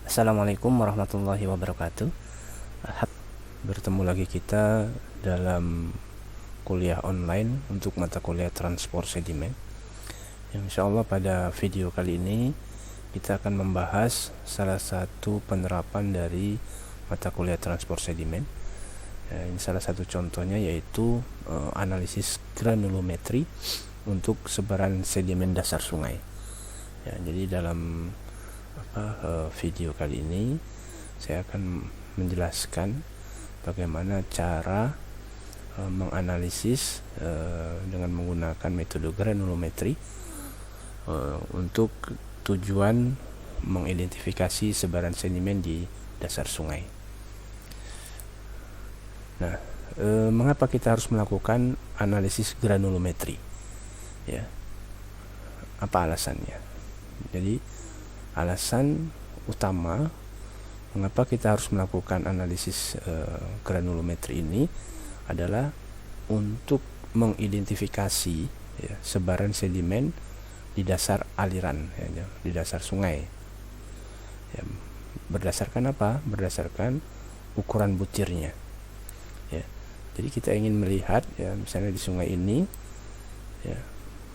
Assalamualaikum warahmatullahi wabarakatuh. Bertemu lagi kita dalam kuliah online untuk mata kuliah transport sedimen. Insya Allah pada video kali ini kita akan membahas salah satu penerapan dari mata kuliah transport sedimen. Ini salah satu contohnya yaitu analisis granulometri untuk sebaran sedimen dasar sungai. Jadi dalam video kali ini saya akan menjelaskan bagaimana cara menganalisis dengan menggunakan metode granulometri untuk tujuan mengidentifikasi sebaran sedimen di dasar sungai. Nah, mengapa kita harus melakukan analisis granulometri? Ya, apa alasannya? Jadi alasan utama mengapa kita harus melakukan analisis granulometri ini adalah untuk mengidentifikasi sebaran sedimen di dasar aliran, di dasar sungai. Berdasarkan apa? Berdasarkan ukuran butirnya. Jadi kita ingin melihat, misalnya di sungai ini,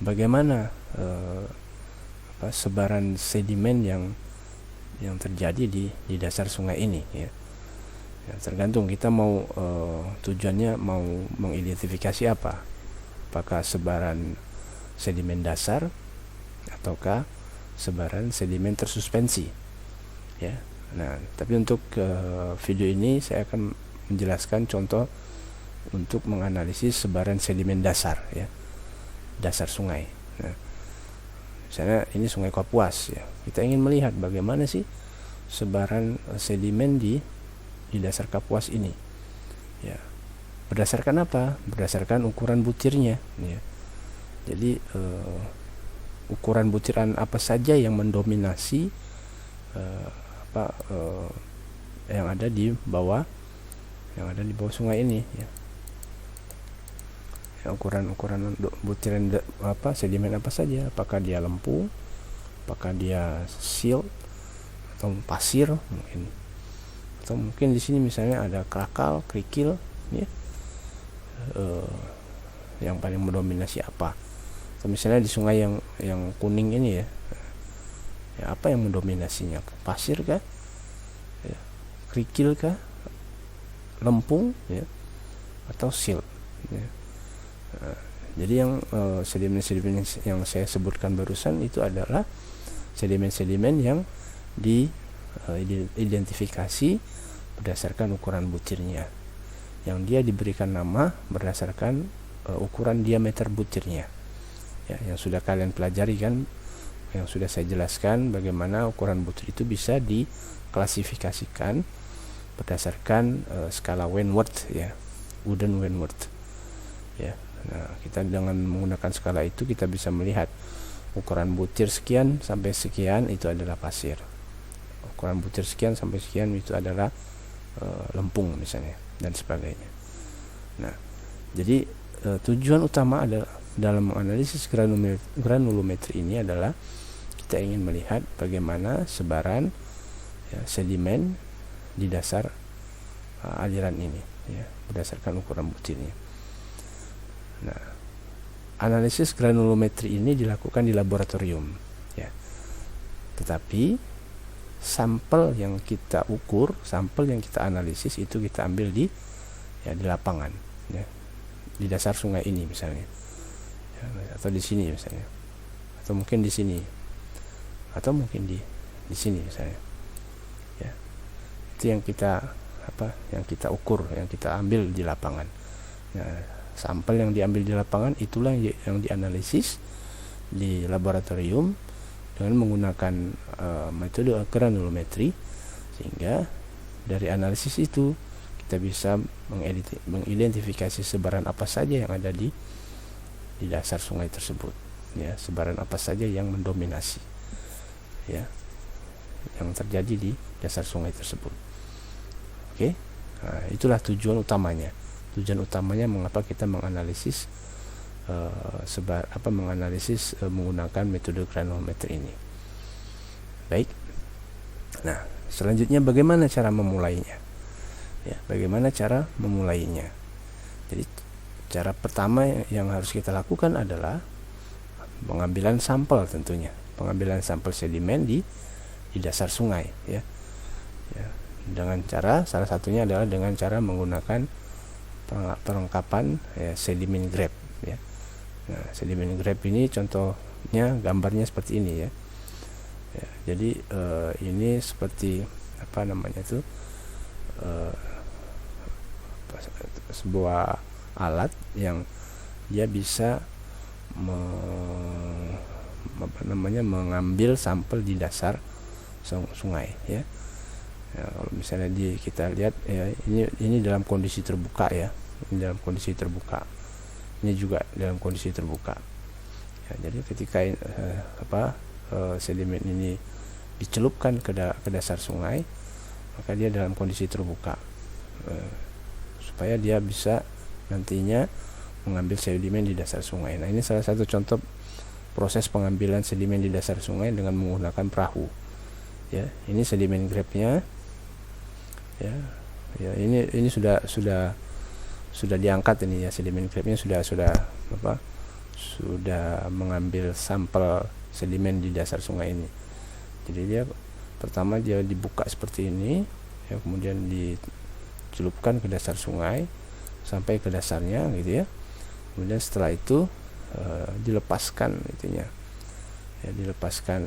bagaimana sebaran sedimen yang terjadi di dasar sungai ini, tergantung kita mau tujuannya mau mengidentifikasi apa, apakah sebaran sedimen dasar ataukah sebaran sedimen tersuspensi, Nah, tapi untuk video ini saya akan menjelaskan contoh untuk menganalisis sebaran sedimen dasar, dasar sungai. Nah, misalnya ini Sungai Kapuas, kita ingin melihat bagaimana sih sebaran sedimen di dasar Kapuas ini. Berdasarkan apa? Berdasarkan ukuran butirnya. Jadi ukuran butiran apa saja yang mendominasi yang ada di bawah sungai ini, ukuran butiran sedimen apa saja, apakah dia lempung, apakah dia silt atau pasir mungkin, atau mungkin di sini misalnya ada krakal, kerikil, yang paling mendominasi apa, atau misalnya di sungai yang kuning ini apa yang mendominasinya, pasir kah, kerikil kah, lempung, atau silt, jadi yang sedimen-sedimen yang saya sebutkan barusan itu adalah sedimen-sedimen yang diidentifikasi berdasarkan ukuran butirnya, yang dia diberikan nama berdasarkan ukuran diameter butirnya, yang sudah kalian pelajari kan, yang sudah saya jelaskan bagaimana ukuran butir itu bisa diklasifikasikan berdasarkan skala Wentworth, Wooden Wentworth. Nah, kita dengan menggunakan skala itu kita bisa melihat ukuran butir sekian sampai sekian itu adalah pasir, ukuran butir sekian sampai sekian itu adalah lempung misalnya, dan sebagainya. Nah, jadi tujuan utama adalah dalam menganalisis granulometri ini adalah kita ingin melihat bagaimana sebaran sedimen di dasar aliran ini, berdasarkan ukuran butirnya. Nah, analisis granulometri ini dilakukan di laboratorium, tetapi sampel yang kita ukur, sampel yang kita analisis itu kita ambil di lapangan, di dasar sungai ini misalnya, atau di sini misalnya, atau mungkin di sini, atau mungkin di sini misalnya, itu yang kita ukur, yang kita ambil di lapangan. Nah, sampel yang diambil di lapangan itulah yang dianalisis di laboratorium dengan menggunakan metode granulometri, sehingga dari analisis itu kita bisa mengidentifikasi sebaran apa saja yang ada di dasar sungai tersebut, sebaran apa saja yang mendominasi, yang terjadi di dasar sungai tersebut. Nah, itulah tujuan utamanya. Tujuan utamanya mengapa kita menganalisis menggunakan metode granulometri ini. Baik. Nah, selanjutnya bagaimana cara memulainya? Ya, bagaimana cara memulainya? Jadi cara pertama yang harus kita lakukan adalah pengambilan sampel, tentunya pengambilan sampel sedimen di dasar sungai, ya. Dengan cara, salah satunya adalah dengan cara menggunakan perlengkapan sedimen grab, ya. Nah, sedimen grab ini contohnya gambarnya seperti ini, ya. Jadi ini seperti apa namanya itu, sebuah alat yang dia bisa mengambil sampel di dasar sungai, ya. Kalau misalnya kita lihat, ya, ini dalam kondisi terbuka, ya. Ini dalam kondisi terbuka. Ini juga dalam kondisi terbuka. Ya, jadi ketika sedimen ini dicelupkan ke dasar sungai, maka dia dalam kondisi terbuka, supaya dia bisa nantinya mengambil sedimen di dasar sungai. Nah, ini salah satu contoh proses pengambilan sedimen di dasar sungai dengan menggunakan perahu, ya. Ini sedimen grabnya, ya. Ini sudah diangkat ini, ya. Sedimen grabnya sudah mengambil sampel sedimen di dasar sungai ini. Jadi dia pertama dia dibuka seperti ini, ya, kemudian dicelupkan ke dasar sungai sampai ke dasarnya, gitu, ya. Kemudian setelah itu dilepaskan itunya, ya, dilepaskan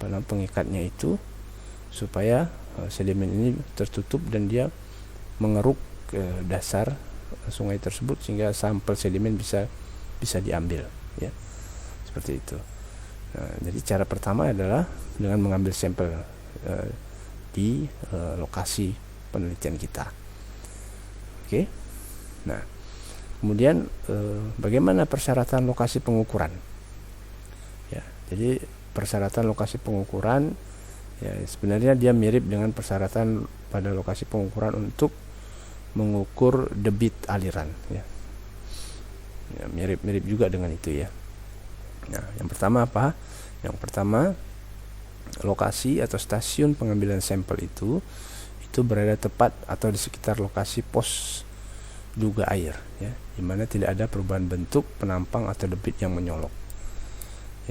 pengikatnya itu supaya sedimen ini tertutup dan dia mengeruk ke dasar sungai tersebut sehingga sampel sedimen bisa diambil, ya, seperti itu. Nah, jadi cara pertama adalah dengan mengambil sampel di lokasi penelitian kita. Oke. Nah, kemudian bagaimana persyaratan lokasi pengukuran? Ya, jadi persyaratan lokasi pengukuran, ya, sebenarnya dia mirip dengan persyaratan pada lokasi pengukuran untuk mengukur debit aliran, ya. Ya, mirip juga dengan itu, ya. Nah, yang pertama apa? Yang pertama, lokasi atau stasiun pengambilan sampel itu berada tepat atau di sekitar lokasi pos duga air, ya, di mana tidak ada perubahan bentuk, penampang atau debit yang menyolok,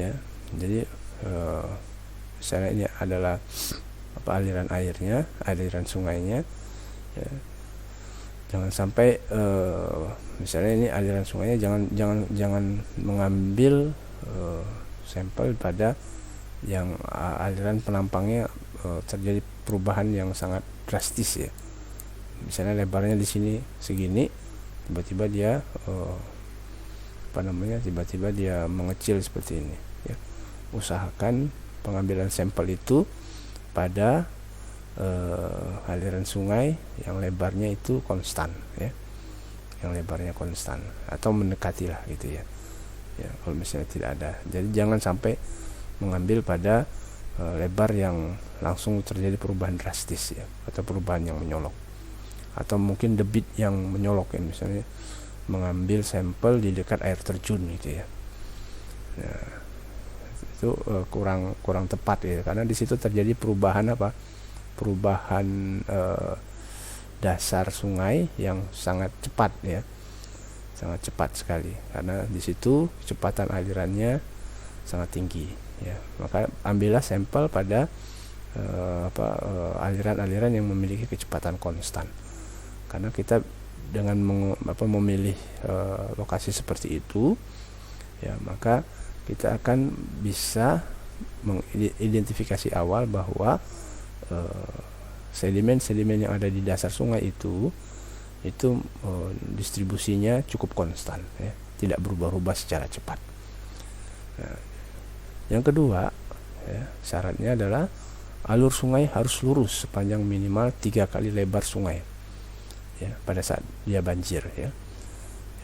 ya. Jadi misalnya ini adalah aliran airnya, aliran sungainya, ya. Jangan sampai misalnya ini aliran sungainya, jangan mengambil sampel pada yang aliran penampangnya terjadi perubahan yang sangat drastis, ya. Misalnya lebarnya di sini segini, tiba-tiba dia tiba-tiba dia mengecil seperti ini, ya. Usahakan pengambilan sampel itu pada aliran sungai yang lebarnya itu konstan, ya, yang lebarnya konstan atau mendekati lah, gitu, ya. Ya, kalau misalnya tidak ada, jadi jangan sampai mengambil pada lebar yang langsung terjadi perubahan drastis, ya, atau perubahan yang menyolok, atau mungkin debit yang menyolok, ya, misalnya mengambil sampel di dekat air terjun, gitu, ya. Nah, itu kurang tepat, ya, karena di situ terjadi perubahan dasar sungai yang sangat cepat, ya, sangat cepat sekali, karena di situ kecepatan alirannya sangat tinggi, ya. Maka ambillah sampel pada aliran-aliran yang memiliki kecepatan konstan, karena kita dengan memilih lokasi seperti itu, ya, maka kita akan bisa mengidentifikasi awal bahwa sedimen-sedimen yang ada di dasar sungai itu distribusinya cukup konstan, ya, tidak berubah-ubah secara cepat. Nah, yang kedua, ya, syaratnya adalah alur sungai harus lurus sepanjang minimal 3 kali lebar sungai, ya, pada saat dia banjir, ya.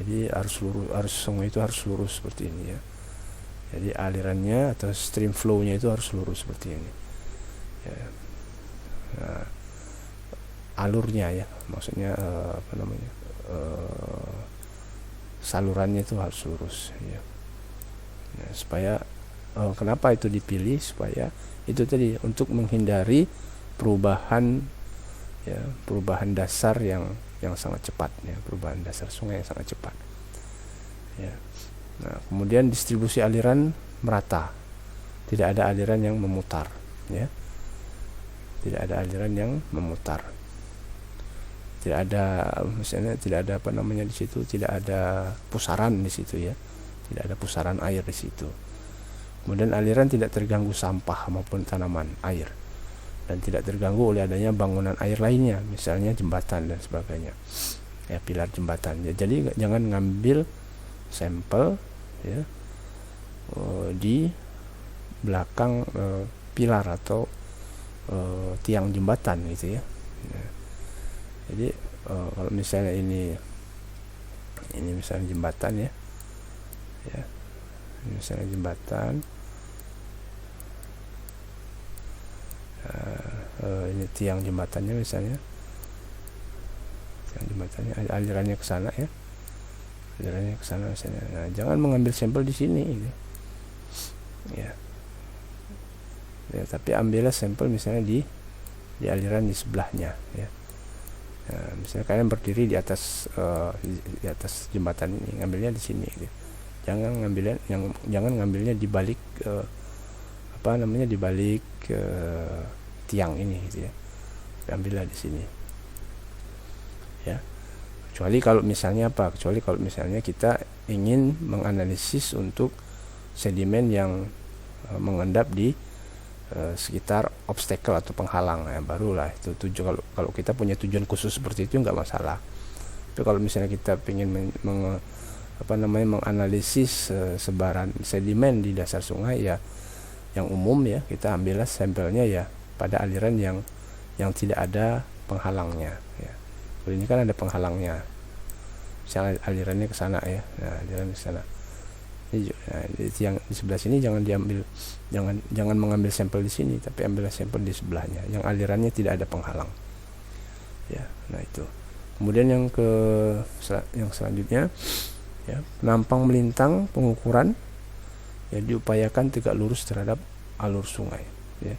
Jadi sungai itu harus lurus seperti ini, ya. Jadi alirannya atau stream flow-nya itu harus lurus seperti ini, ya. Nah, alurnya, ya, maksudnya salurannya itu harus lurus, ya. Nah, supaya kenapa itu dipilih, supaya itu tadi untuk menghindari perubahan dasar yang sangat cepat ya, perubahan dasar sungai yang sangat cepat ya. Nah, kemudian distribusi aliran merata, tidak ada aliran yang memutar ya, tidak ada aliran yang memutar, tidak ada misalnya tidak ada di situ, tidak ada pusaran di situ ya, tidak ada pusaran air di situ. Kemudian aliran tidak terganggu sampah maupun tanaman air, dan tidak terganggu oleh adanya bangunan air lainnya, misalnya jembatan dan sebagainya ya, pilar jembatan ya. Jadi jangan ngambil sampel ya di belakang pilar atau tiang jembatan gitu ya. Jadi kalau misalnya ini misalnya jembatan ya, ini misalnya jembatan, ini tiang jembatannya misalnya, tiang jembatannya alirannya ke sana ya, alirannya ke sana misalnya. Nah, jangan mengambil sampel di sini gitu. Ya, tapi ambillah sampel misalnya di aliran di sebelahnya ya. Nah, misalnya kalian berdiri di atas jembatan ini, ngambilnya di sini gitu. Jangan ngambilnya di balik di balik tiang ini gitu ya. Ambillah di sini ya. Kecuali kalau misalnya kita ingin menganalisis untuk sedimen yang mengendap di sekitar obstacle atau penghalang ya, barulah itu tujuan. Kalau kita punya tujuan khusus seperti itu nggak masalah. Tapi kalau misalnya kita ingin menganalisis sebaran sedimen di dasar sungai ya, yang umum ya, kita ambillah sampelnya ya pada aliran yang tidak ada penghalangnya ya. Kalau ini kan ada penghalangnya, misalnya alirannya ke sana ya, nah aliran ke sana. Nah, yang di sebelah sini jangan mengambil sampel di sini, tapi ambillah sampel di sebelahnya yang alirannya tidak ada penghalang ya. Nah itu. Kemudian yang selanjutnya ya, penampang melintang pengukuran ya diupayakan tegak lurus terhadap alur sungai ya.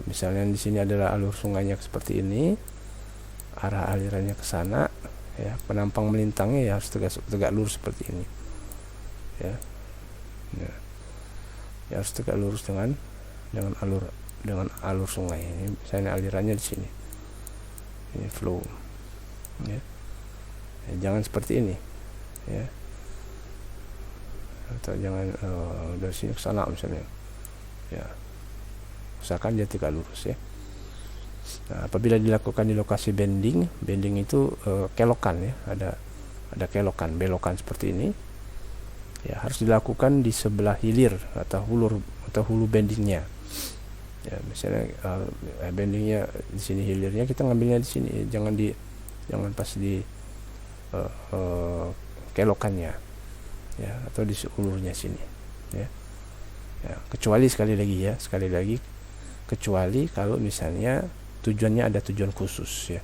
Misalnya di sini adalah alur sungainya seperti ini, arah alirannya ke sana ya, penampang melintangnya ya harus tegak lurus seperti ini ya. Ya harus tegak lurus dengan alur sungai ini. Misalnya alirannya di sini, ini flow ya. Jangan seperti ini ya, atau jangan dari sini ke sana misalnya ya, usahakan dia tegak lurus ya. Nah, apabila dilakukan di lokasi bending itu kelokan ya, ada kelokan, belokan seperti ini ya, harus dilakukan di sebelah hilir atau hulu bendingnya ya. Misalnya bendingnya di sini, hilirnya kita ngambilnya di sini, jangan pas di kelokannya ya, atau di hulurnya sini ya. Kecuali sekali lagi kecuali kalau misalnya tujuannya ada tujuan khusus ya.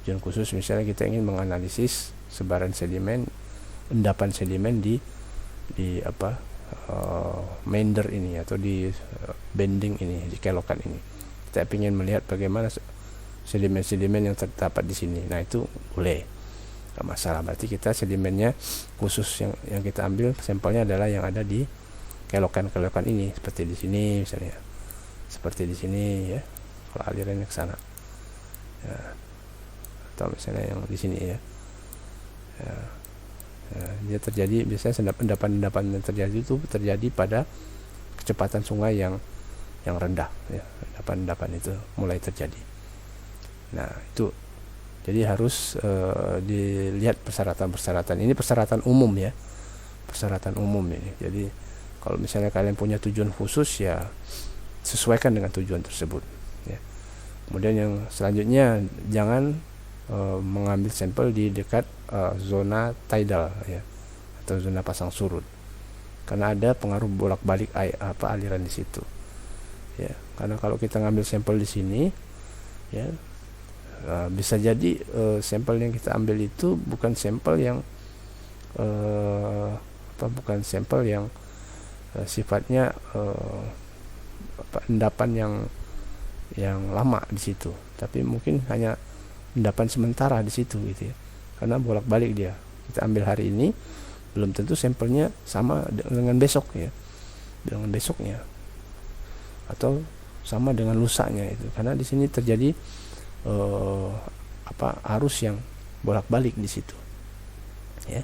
Tujuan khusus misalnya kita ingin menganalisis sebaran sedimen, endapan sedimen di meander ini atau di bending ini, di kelokan ini. Kita ingin melihat bagaimana sedimen-sedimen yang terdapat di sini. Nah, itu boleh, nggak masalah. Berarti kita sedimennya khusus yang kita ambil sampelnya adalah yang ada di kelokan ini, seperti di sini misalnya, seperti di sini ya. Kalau alirannya ke sana ya, atau misalnya yang di sini ya. Dia terjadi biasanya endapan yang terjadi itu terjadi pada kecepatan sungai yang rendah ya. Endapan itu mulai terjadi. Nah, itu jadi harus dilihat persyaratan ini, persyaratan umum ya, persyaratan umum ini. Jadi kalau misalnya kalian punya tujuan khusus ya, sesuaikan dengan tujuan tersebut ya. Kemudian yang selanjutnya, jangan mengambil sampel di dekat zona tidal ya, atau zona pasang surut, karena ada pengaruh bolak-balik aliran di situ ya. Karena kalau kita ngambil sampel di sini ya, bisa jadi sampel yang kita ambil itu bukan sampel yang sifatnya endapan yang lama di situ, tapi mungkin hanya endapan sementara di situ gitu ya, karena bolak-balik dia. Kita ambil hari ini, belum tentu sampelnya sama dengan besok ya, dengan besoknya, atau sama dengan lusanya itu, karena di sini terjadi arus yang bolak-balik di situ ya.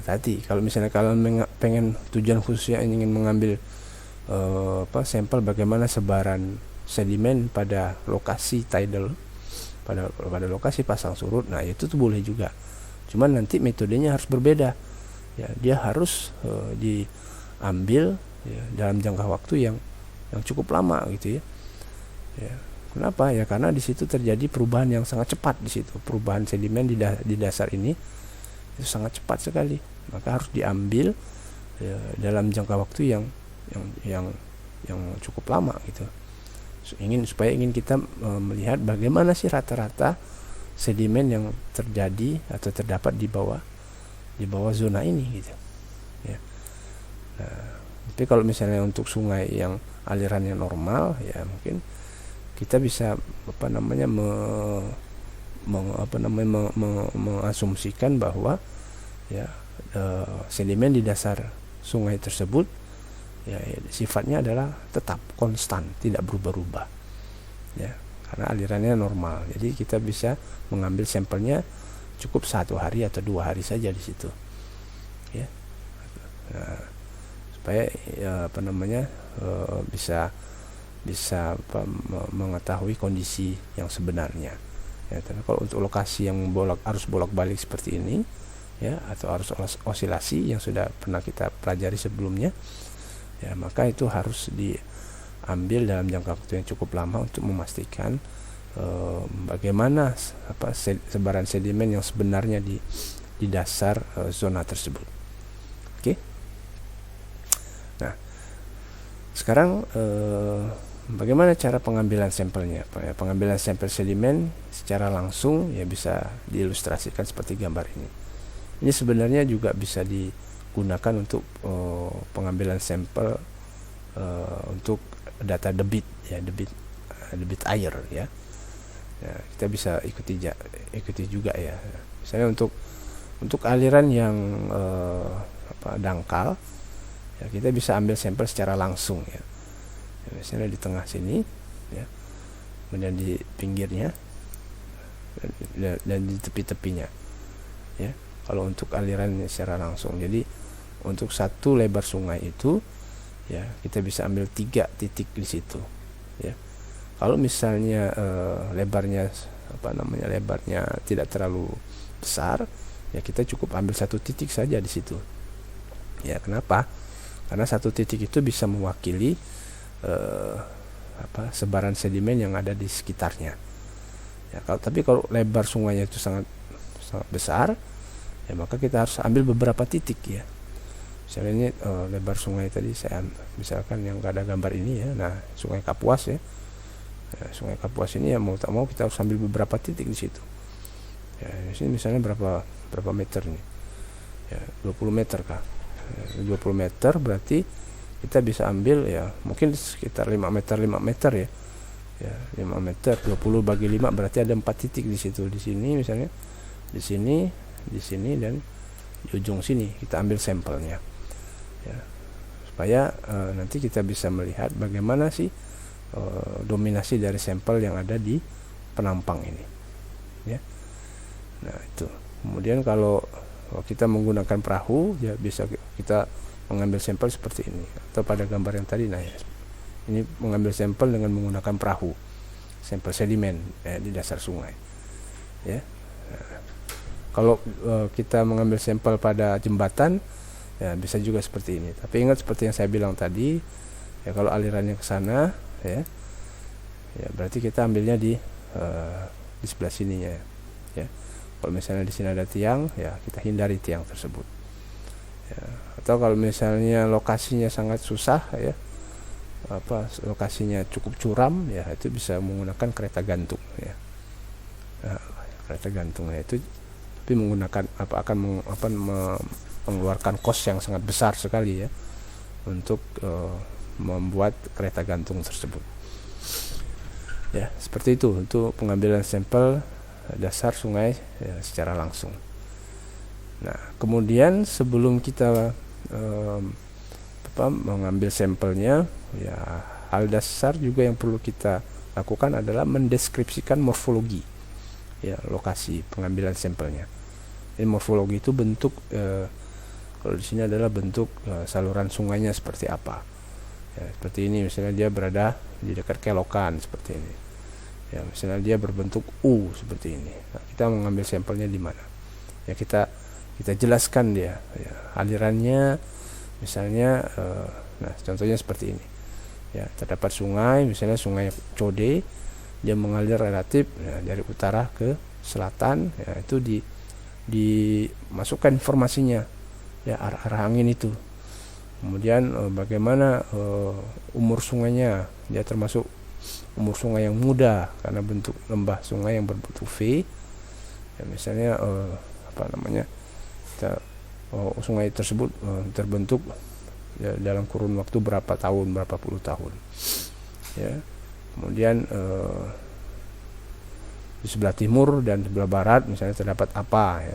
Tadi kalau misalnya kalian pengen tujuan khususnya ingin mengambil sampel bagaimana sebaran sedimen pada lokasi tidal, pada lokasi pasang surut, nah itu tuh boleh juga, cuman nanti metodenya harus berbeda ya. Dia harus diambil ya, dalam jangka waktu yang cukup lama gitu ya. Kenapa ya? Karena di situ terjadi perubahan yang sangat cepat di situ. Perubahan sedimen di dasar ini itu sangat cepat sekali. Maka harus diambil ya, dalam jangka waktu yang cukup lama gitu. Supaya ingin kita melihat bagaimana sih rata-rata sedimen yang terjadi atau terdapat di bawah zona ini gitu. Ya. Nah, tapi kalau misalnya untuk sungai yang alirannya normal ya, mungkin kita bisa mengasumsikan bahwa ya sedimen di dasar sungai tersebut ya sifatnya adalah tetap konstan, tidak berubah-ubah ya, karena alirannya normal. Jadi kita bisa mengambil sampelnya cukup 1 hari atau 2 hari saja di situ ya. Nah, supaya ya, bisa mengetahui kondisi yang sebenarnya ya. Tapi kalau untuk lokasi yang harus bolak-balik seperti ini ya, atau harus osilasi yang sudah pernah kita pelajari sebelumnya ya, maka itu harus diambil dalam jangka waktu yang cukup lama untuk memastikan bagaimana sebaran sedimen yang sebenarnya di dasar zona tersebut. Oke. Nah, sekarang bagaimana cara pengambilan sampelnya? Pengambilan sampel sedimen secara langsung ya bisa diilustrasikan seperti gambar ini. Ini sebenarnya juga bisa digunakan untuk pengambilan sampel untuk data debit ya, debit air ya. Ya, kita bisa ikuti juga ya. Misalnya untuk aliran yang dangkal ya, kita bisa ambil sampel secara langsung ya. Misalnya di tengah sini ya, kemudian di pinggirnya dan di tepi-tepinya ya. Kalau untuk aliran secara langsung, jadi untuk satu lebar sungai itu ya kita bisa ambil 3 titik di situ ya. Kalau misalnya lebarnya tidak terlalu besar ya, kita cukup ambil 1 titik saja di situ ya. Kenapa? Karena 1 titik itu bisa mewakili sebaran sedimen yang ada di sekitarnya ya. Tapi kalau lebar sungainya itu sangat besar ya, maka kita harus ambil beberapa titik ya. Misalnya ini lebar sungai tadi saya misalkan yang gak ada gambar ini ya. Nah, Sungai Kapuas ya. Sungai Kapuas ini ya, mau tak mau kita harus ambil beberapa titik di situ ya. Di sini misalnya berapa meter nih ya, 20 meter kah? 20 meter berarti kita bisa ambil ya mungkin sekitar 5 meter ya. Ya, 5 meter 20 bagi 5 berarti ada 4 titik di situ. Di sini misalnya, di sini dan di ujung sini kita ambil sampelnya ya, supaya nanti kita bisa melihat bagaimana sih dominasi dari sampel yang ada di penampang ini ya. Nah, itu kemudian kalau kita menggunakan perahu ya, bisa kita mengambil sampel seperti ini, atau pada gambar yang tadi. Nah ya, ini mengambil sampel dengan menggunakan perahu, sampel sedimen di dasar sungai ya. Nah, kalau kita mengambil sampel pada jembatan ya bisa juga seperti ini. Tapi ingat seperti yang saya bilang tadi ya, kalau alirannya ke sana ya berarti kita ambilnya di sebelah sininya ya. Kalau misalnya di sini ada tiang ya, kita hindari tiang tersebut ya. Atau kalau misalnya lokasinya sangat susah ya, lokasinya cukup curam ya, itu bisa menggunakan kereta gantung ya. Nah, kereta gantungnya itu tapi menggunakan mengeluarkan kos yang sangat besar sekali ya, untuk membuat kereta gantung tersebut. Ya, seperti itu untuk pengambilan sampel dasar sungai ya, secara langsung. Nah, kemudian sebelum kita mengambil sampelnya, ya hal dasar juga yang perlu kita lakukan adalah mendeskripsikan morfologi ya lokasi pengambilan sampelnya. Ini morfologi itu bentuk kalau di sini adalah bentuk saluran sungainya seperti apa. Ya, seperti ini misalnya dia berada di dekat kelokan seperti ini. Ya, misalnya dia berbentuk U seperti ini. Nah, kita mengambil sampelnya di mana? Ya kita jelaskan dia ya, alirannya misalnya nah contohnya seperti ini. Ya, terdapat sungai misalnya Sungai Code, dia mengalir relatif ya, dari utara ke selatan ya, itu dimasukkan informasinya ya arah angin itu. Kemudian bagaimana umur sungainya, dia termasuk umur sungai yang muda karena bentuk lembah sungai yang berbentuk V ya, misalnya sungai tersebut terbentuk ya, dalam kurun waktu berapa tahun, berapa puluh tahun ya. Kemudian di sebelah timur dan sebelah barat misalnya terdapat apa ya,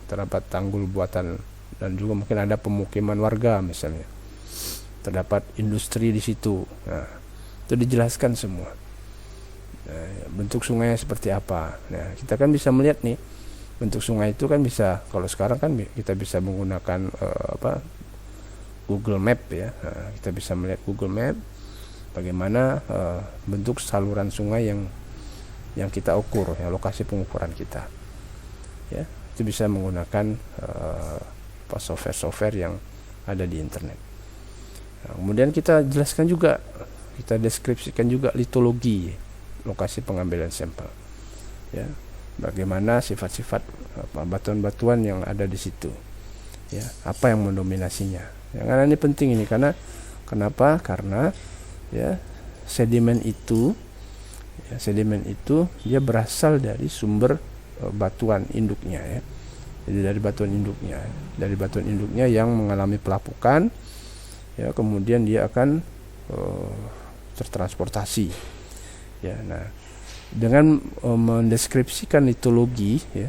terdapat tanggul buatan dan juga mungkin ada pemukiman warga misalnya, terdapat industri di situ. Nah, itu dijelaskan semua. Nah, bentuk sungainya seperti apa. Nah, kita kan bisa melihat nih bentuk sungai itu kan bisa, kalau sekarang kan kita bisa menggunakan Google Map ya. Nah, kita bisa melihat Google Map bagaimana bentuk saluran sungai yang kita ukur ya, lokasi pengukuran kita. Ya, itu bisa menggunakan software yang ada di internet. Nah, kemudian kita jelaskan juga, kita deskripsikan juga litologi lokasi pengambilan sampel. Ya, bagaimana sifat-sifat batuan-batuan yang ada di situ. Ya, apa yang mendominasinya. Ya, karena ini penting ini karena kenapa? Karena ya sedimen itu dia berasal dari sumber batuan induknya ya. Jadi dari batuan induknya yang mengalami pelapukan ya, kemudian dia akan tertransportasi ya. Nah, dengan mendeskripsikan litologi ya,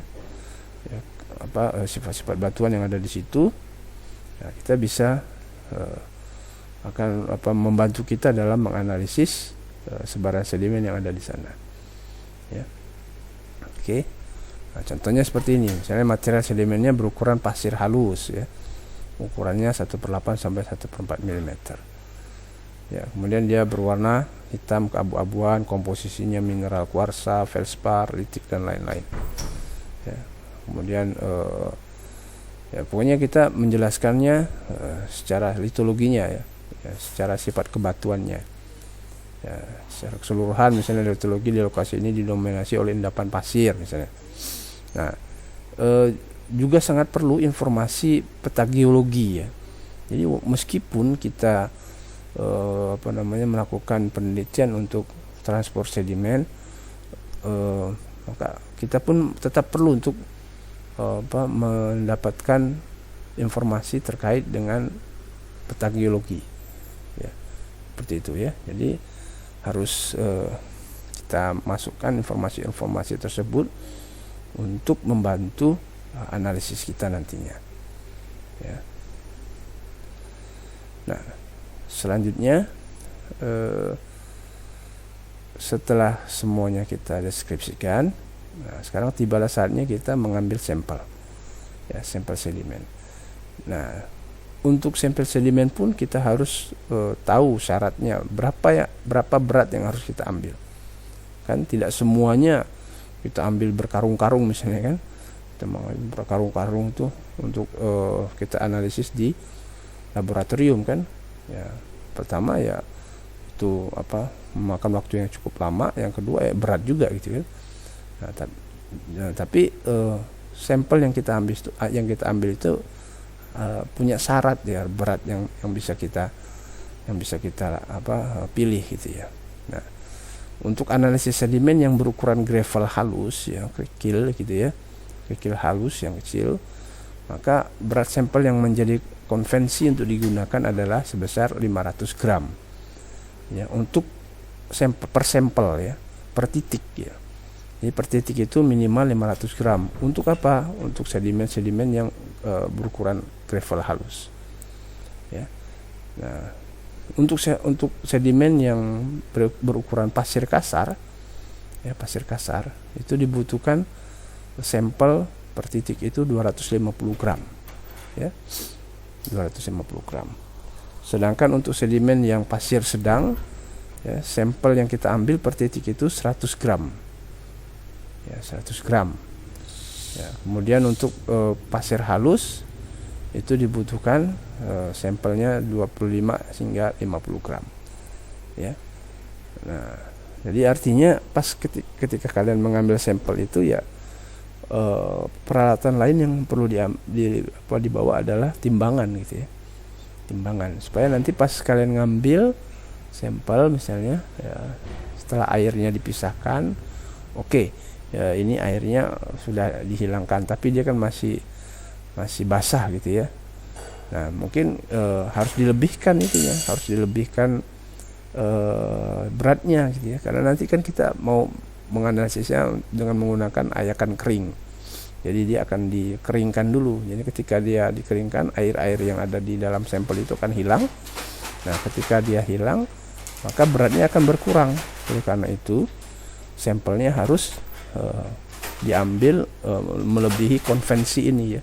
sifat-sifat batuan yang ada di situ ya, kita bisa akan membantu kita dalam menganalisis sebaran sedimen yang ada di sana ya. Oke. Nah, contohnya seperti ini, misalnya material sedimennya berukuran pasir halus ya, ukurannya 1/8 sampai 1/4 mm ya. Kemudian dia berwarna hitam keabu-abuan, komposisinya mineral kuarsa, feldspar, litik dan lain-lain ya. Kemudian ya pokoknya kita menjelaskannya secara litologinya ya, secara sifat kebatuannya ya, secara keseluruhan. Misalnya litologi di lokasi ini didominasi oleh endapan pasir misalnya. Nah, juga sangat perlu informasi peta geologi ya. Jadi meskipun kita melakukan penelitian untuk transport sedimen, maka kita pun tetap perlu untuk mendapatkan informasi terkait dengan peta geologi ya, seperti itu ya. Jadi harus kita masukkan informasi-informasi tersebut untuk membantu analisis kita nantinya ya. Nah, selanjutnya setelah semuanya kita deskripsikan, nah sekarang tibalah saatnya kita mengambil sampel ya, sampel sedimen. Nah, untuk sampel sedimen pun kita harus tahu syaratnya berapa berat yang harus kita ambil. Kan tidak semuanya kita ambil berkarung-karung misalnya kan, kita mengambil berkarung-karung tuh untuk kita analisis di laboratorium kan ya. Pertama ya itu memakan waktu yang cukup lama, yang kedua ya berat juga gitu kan. Nah, tapi sampel yang kita ambil itu punya syarat ya, berat yang bisa kita pilih gitu ya. Nah, untuk analisis sedimen yang berukuran gravel halus ya, kerikil gitu ya, kerikil halus yang kecil, maka berat sampel yang menjadi konvensi untuk digunakan adalah sebesar 500 gram ya, untuk per sampel ya, per titik ya. Jadi per titik itu minimal 500 gram. Untuk apa? Untuk sedimen-sedimen yang berukuran gravel halus ya. Nah, untuk sedimen yang berukuran pasir kasar ya, pasir kasar itu dibutuhkan sampel per titik itu 250 gram ya, 250 gram. Sedangkan untuk sedimen yang pasir sedang ya, sampel yang kita ambil per titik itu 100 gram ya, 100 gram ya. Kemudian untuk pasir halus itu dibutuhkan sampelnya 25 hingga 50 gram ya. Nah, jadi artinya pas ketika kalian mengambil sampel itu ya, peralatan lain yang perlu dibawa adalah timbangan gitu ya, timbangan, supaya nanti pas kalian ngambil sampel misalnya ya, setelah airnya dipisahkan, oke, ya ini airnya sudah dihilangkan tapi dia kan masih basah gitu ya. Nah, mungkin harus dilebihkan itu ya, harus dilebihkan beratnya gitu ya, karena nanti kan kita mau menganalisisnya dengan menggunakan ayakan kering. Jadi dia akan dikeringkan dulu. Jadi ketika dia dikeringkan, air-air yang ada di dalam sampel itu akan hilang. Nah, ketika dia hilang, maka beratnya akan berkurang. Oleh karena itu, sampelnya harus diambil melebihi konvensi ini ya.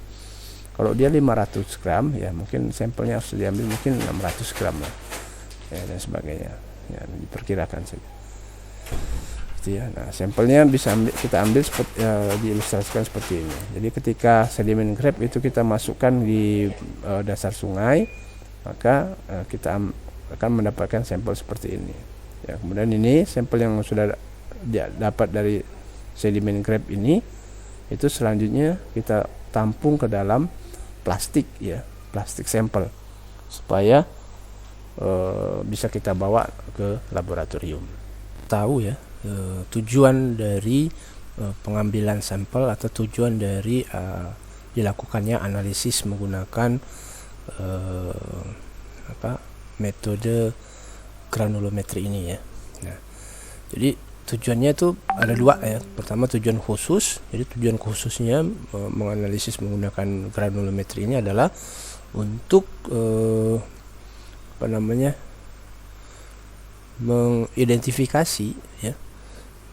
Kalau dia 500 gram ya, mungkin sampelnya harus diambil mungkin 600 gram lah ya, dan sebagainya ya, diperkirakan saja ya. Nah, sampelnya bisa kita ambil seperti diilustrasikan seperti ini. Jadi ketika sedimen grab itu kita masukkan di dasar sungai, maka kita akan mendapatkan sampel seperti ini ya. Kemudian ini sampel yang sudah dapat dari sedimen grab ini, itu selanjutnya kita tampung ke dalam plastik ya, plastik sampel, supaya bisa kita bawa ke laboratorium. Tahu ya, tujuan dari pengambilan sampel atau tujuan dari dilakukannya analisis menggunakan metode granulometri ini ya. Nah, jadi tujuannya itu ada dua ya. Pertama, tujuan khusus. Jadi tujuan khususnya menganalisis menggunakan granulometri ini adalah untuk mengidentifikasi ya,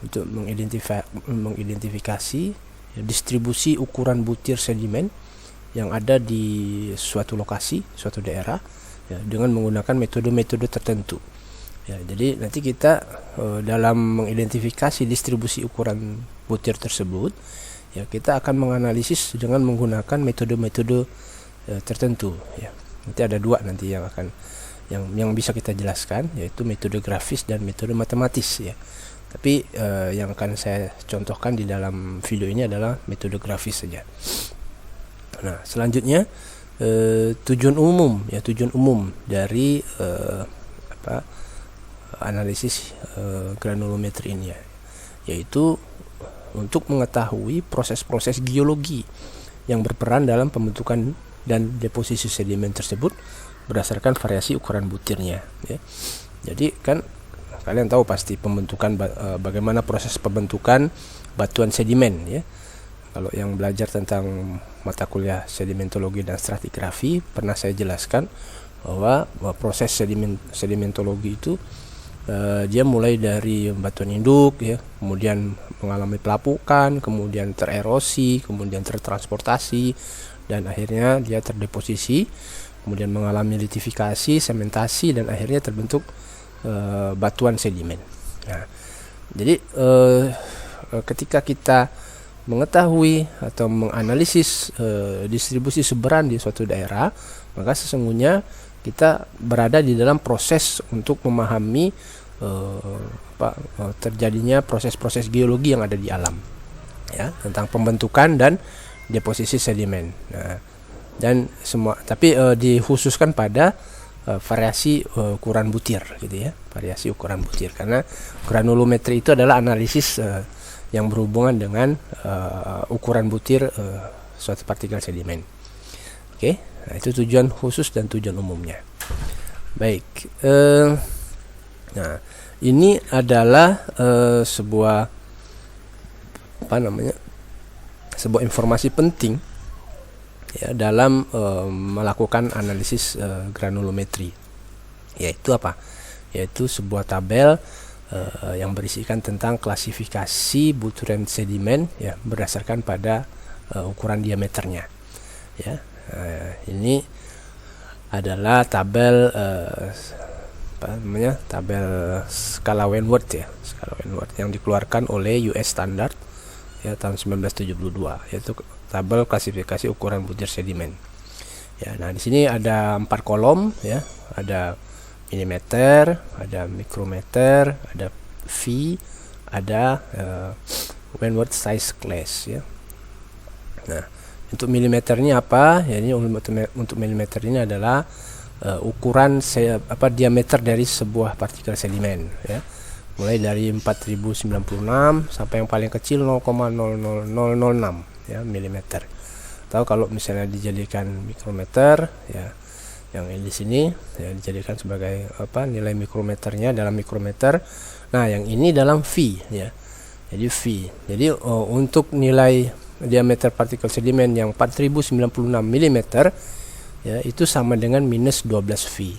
untuk mengidentifikasi ya, distribusi ukuran butir sedimen yang ada di suatu lokasi, suatu daerah ya, dengan menggunakan metode-metode tertentu. Ya, jadi nanti kita dalam mengidentifikasi distribusi ukuran butir tersebut, ya kita akan menganalisis dengan menggunakan metode-metode tertentu. Ya, nanti ada dua nanti yang akan yang bisa kita jelaskan, yaitu metode grafis dan metode matematis ya. Tapi yang akan saya contohkan di dalam video ini adalah metode grafis saja. Nah, selanjutnya tujuan umum dari analisis granulometri ini ya, yaitu untuk mengetahui proses-proses geologi yang berperan dalam pembentukan dan deposisi sedimen tersebut berdasarkan variasi ukuran butirnya ya. Jadi kan kalian tahu pasti pembentukan bagaimana proses pembentukan batuan sedimen ya. Kalau yang belajar tentang mata kuliah sedimentologi dan stratigrafi pernah saya jelaskan bahwa proses sedimentologi itu dia mulai dari batuan induk ya, kemudian mengalami pelapukan, kemudian tererosi, kemudian tertransportasi, dan akhirnya dia terdeposisi, kemudian mengalami litifikasi, sementasi, dan akhirnya terbentuk batuan sedimen. Nah, jadi ketika kita mengetahui atau menganalisis distribusi sebaran di suatu daerah, maka sesungguhnya kita berada di dalam proses untuk memahami terjadinya proses-proses geologi yang ada di alam ya, tentang pembentukan dan deposisi sedimen. Nah, dan semua tapi dikhususkan pada variasi ukuran butir gitu ya, variasi ukuran butir, karena granulometri itu adalah analisis yang berhubungan dengan ukuran butir suatu partikel sedimen. Oke, Nah, itu tujuan khusus dan tujuan umumnya. Baik, nah ini adalah sebuah sebuah informasi penting ya dalam melakukan analisis granulometri, yaitu apa? Yaitu sebuah tabel yang berisikan tentang klasifikasi butiran sedimen ya berdasarkan pada ukuran diameternya. Ya, ini adalah tabel tabel skala Wentworth ya, skala Wentworth yang dikeluarkan oleh US Standard ya tahun 1972, yaitu tabel klasifikasi ukuran butir sedimen. Ya, nah di sini ada 4 kolom ya, ada milimeter, ada mikrometer, ada V, ada Wentworth size class ya. Nah, untuk milimeternya apa? Ya, ini untuk milimeter ini adalah ukuran diameter dari sebuah partikel sedimen ya. Mulai dari 4096 sampai yang paling kecil 0,00006 ya milimeter. Atau kalau misalnya dijadikan mikrometer ya, yang di sini ya dijadikan sebagai nilai mikrometernya dalam mikrometer. Nah, yang ini dalam V ya. Jadi V. Jadi untuk nilai diameter partikel sedimen yang 4096 mm ya itu sama dengan minus 12 V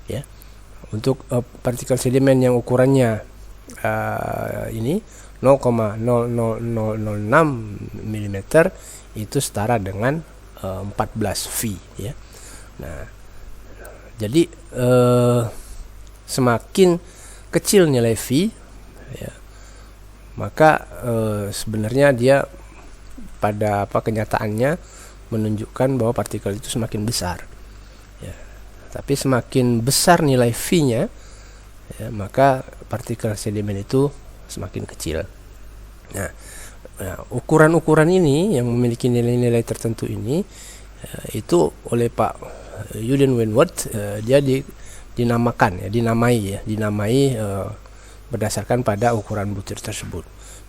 ya. Untuk partikel sedimen yang ukurannya ini 0,00006 mm itu setara dengan 14 V ya. Nah, jadi semakin kecil nilai V ya, maka sebenarnya dia pada kenyataannya menunjukkan bahwa partikel itu semakin besar ya. Tapi semakin besar nilai V-nya ya, maka partikel sedimen itu semakin kecil. Nah, ukuran-ukuran ini yang memiliki nilai-nilai tertentu ini itu oleh Pak Eugene Wentworth dia dinamai berdasarkan pada ukuran butir tersebut.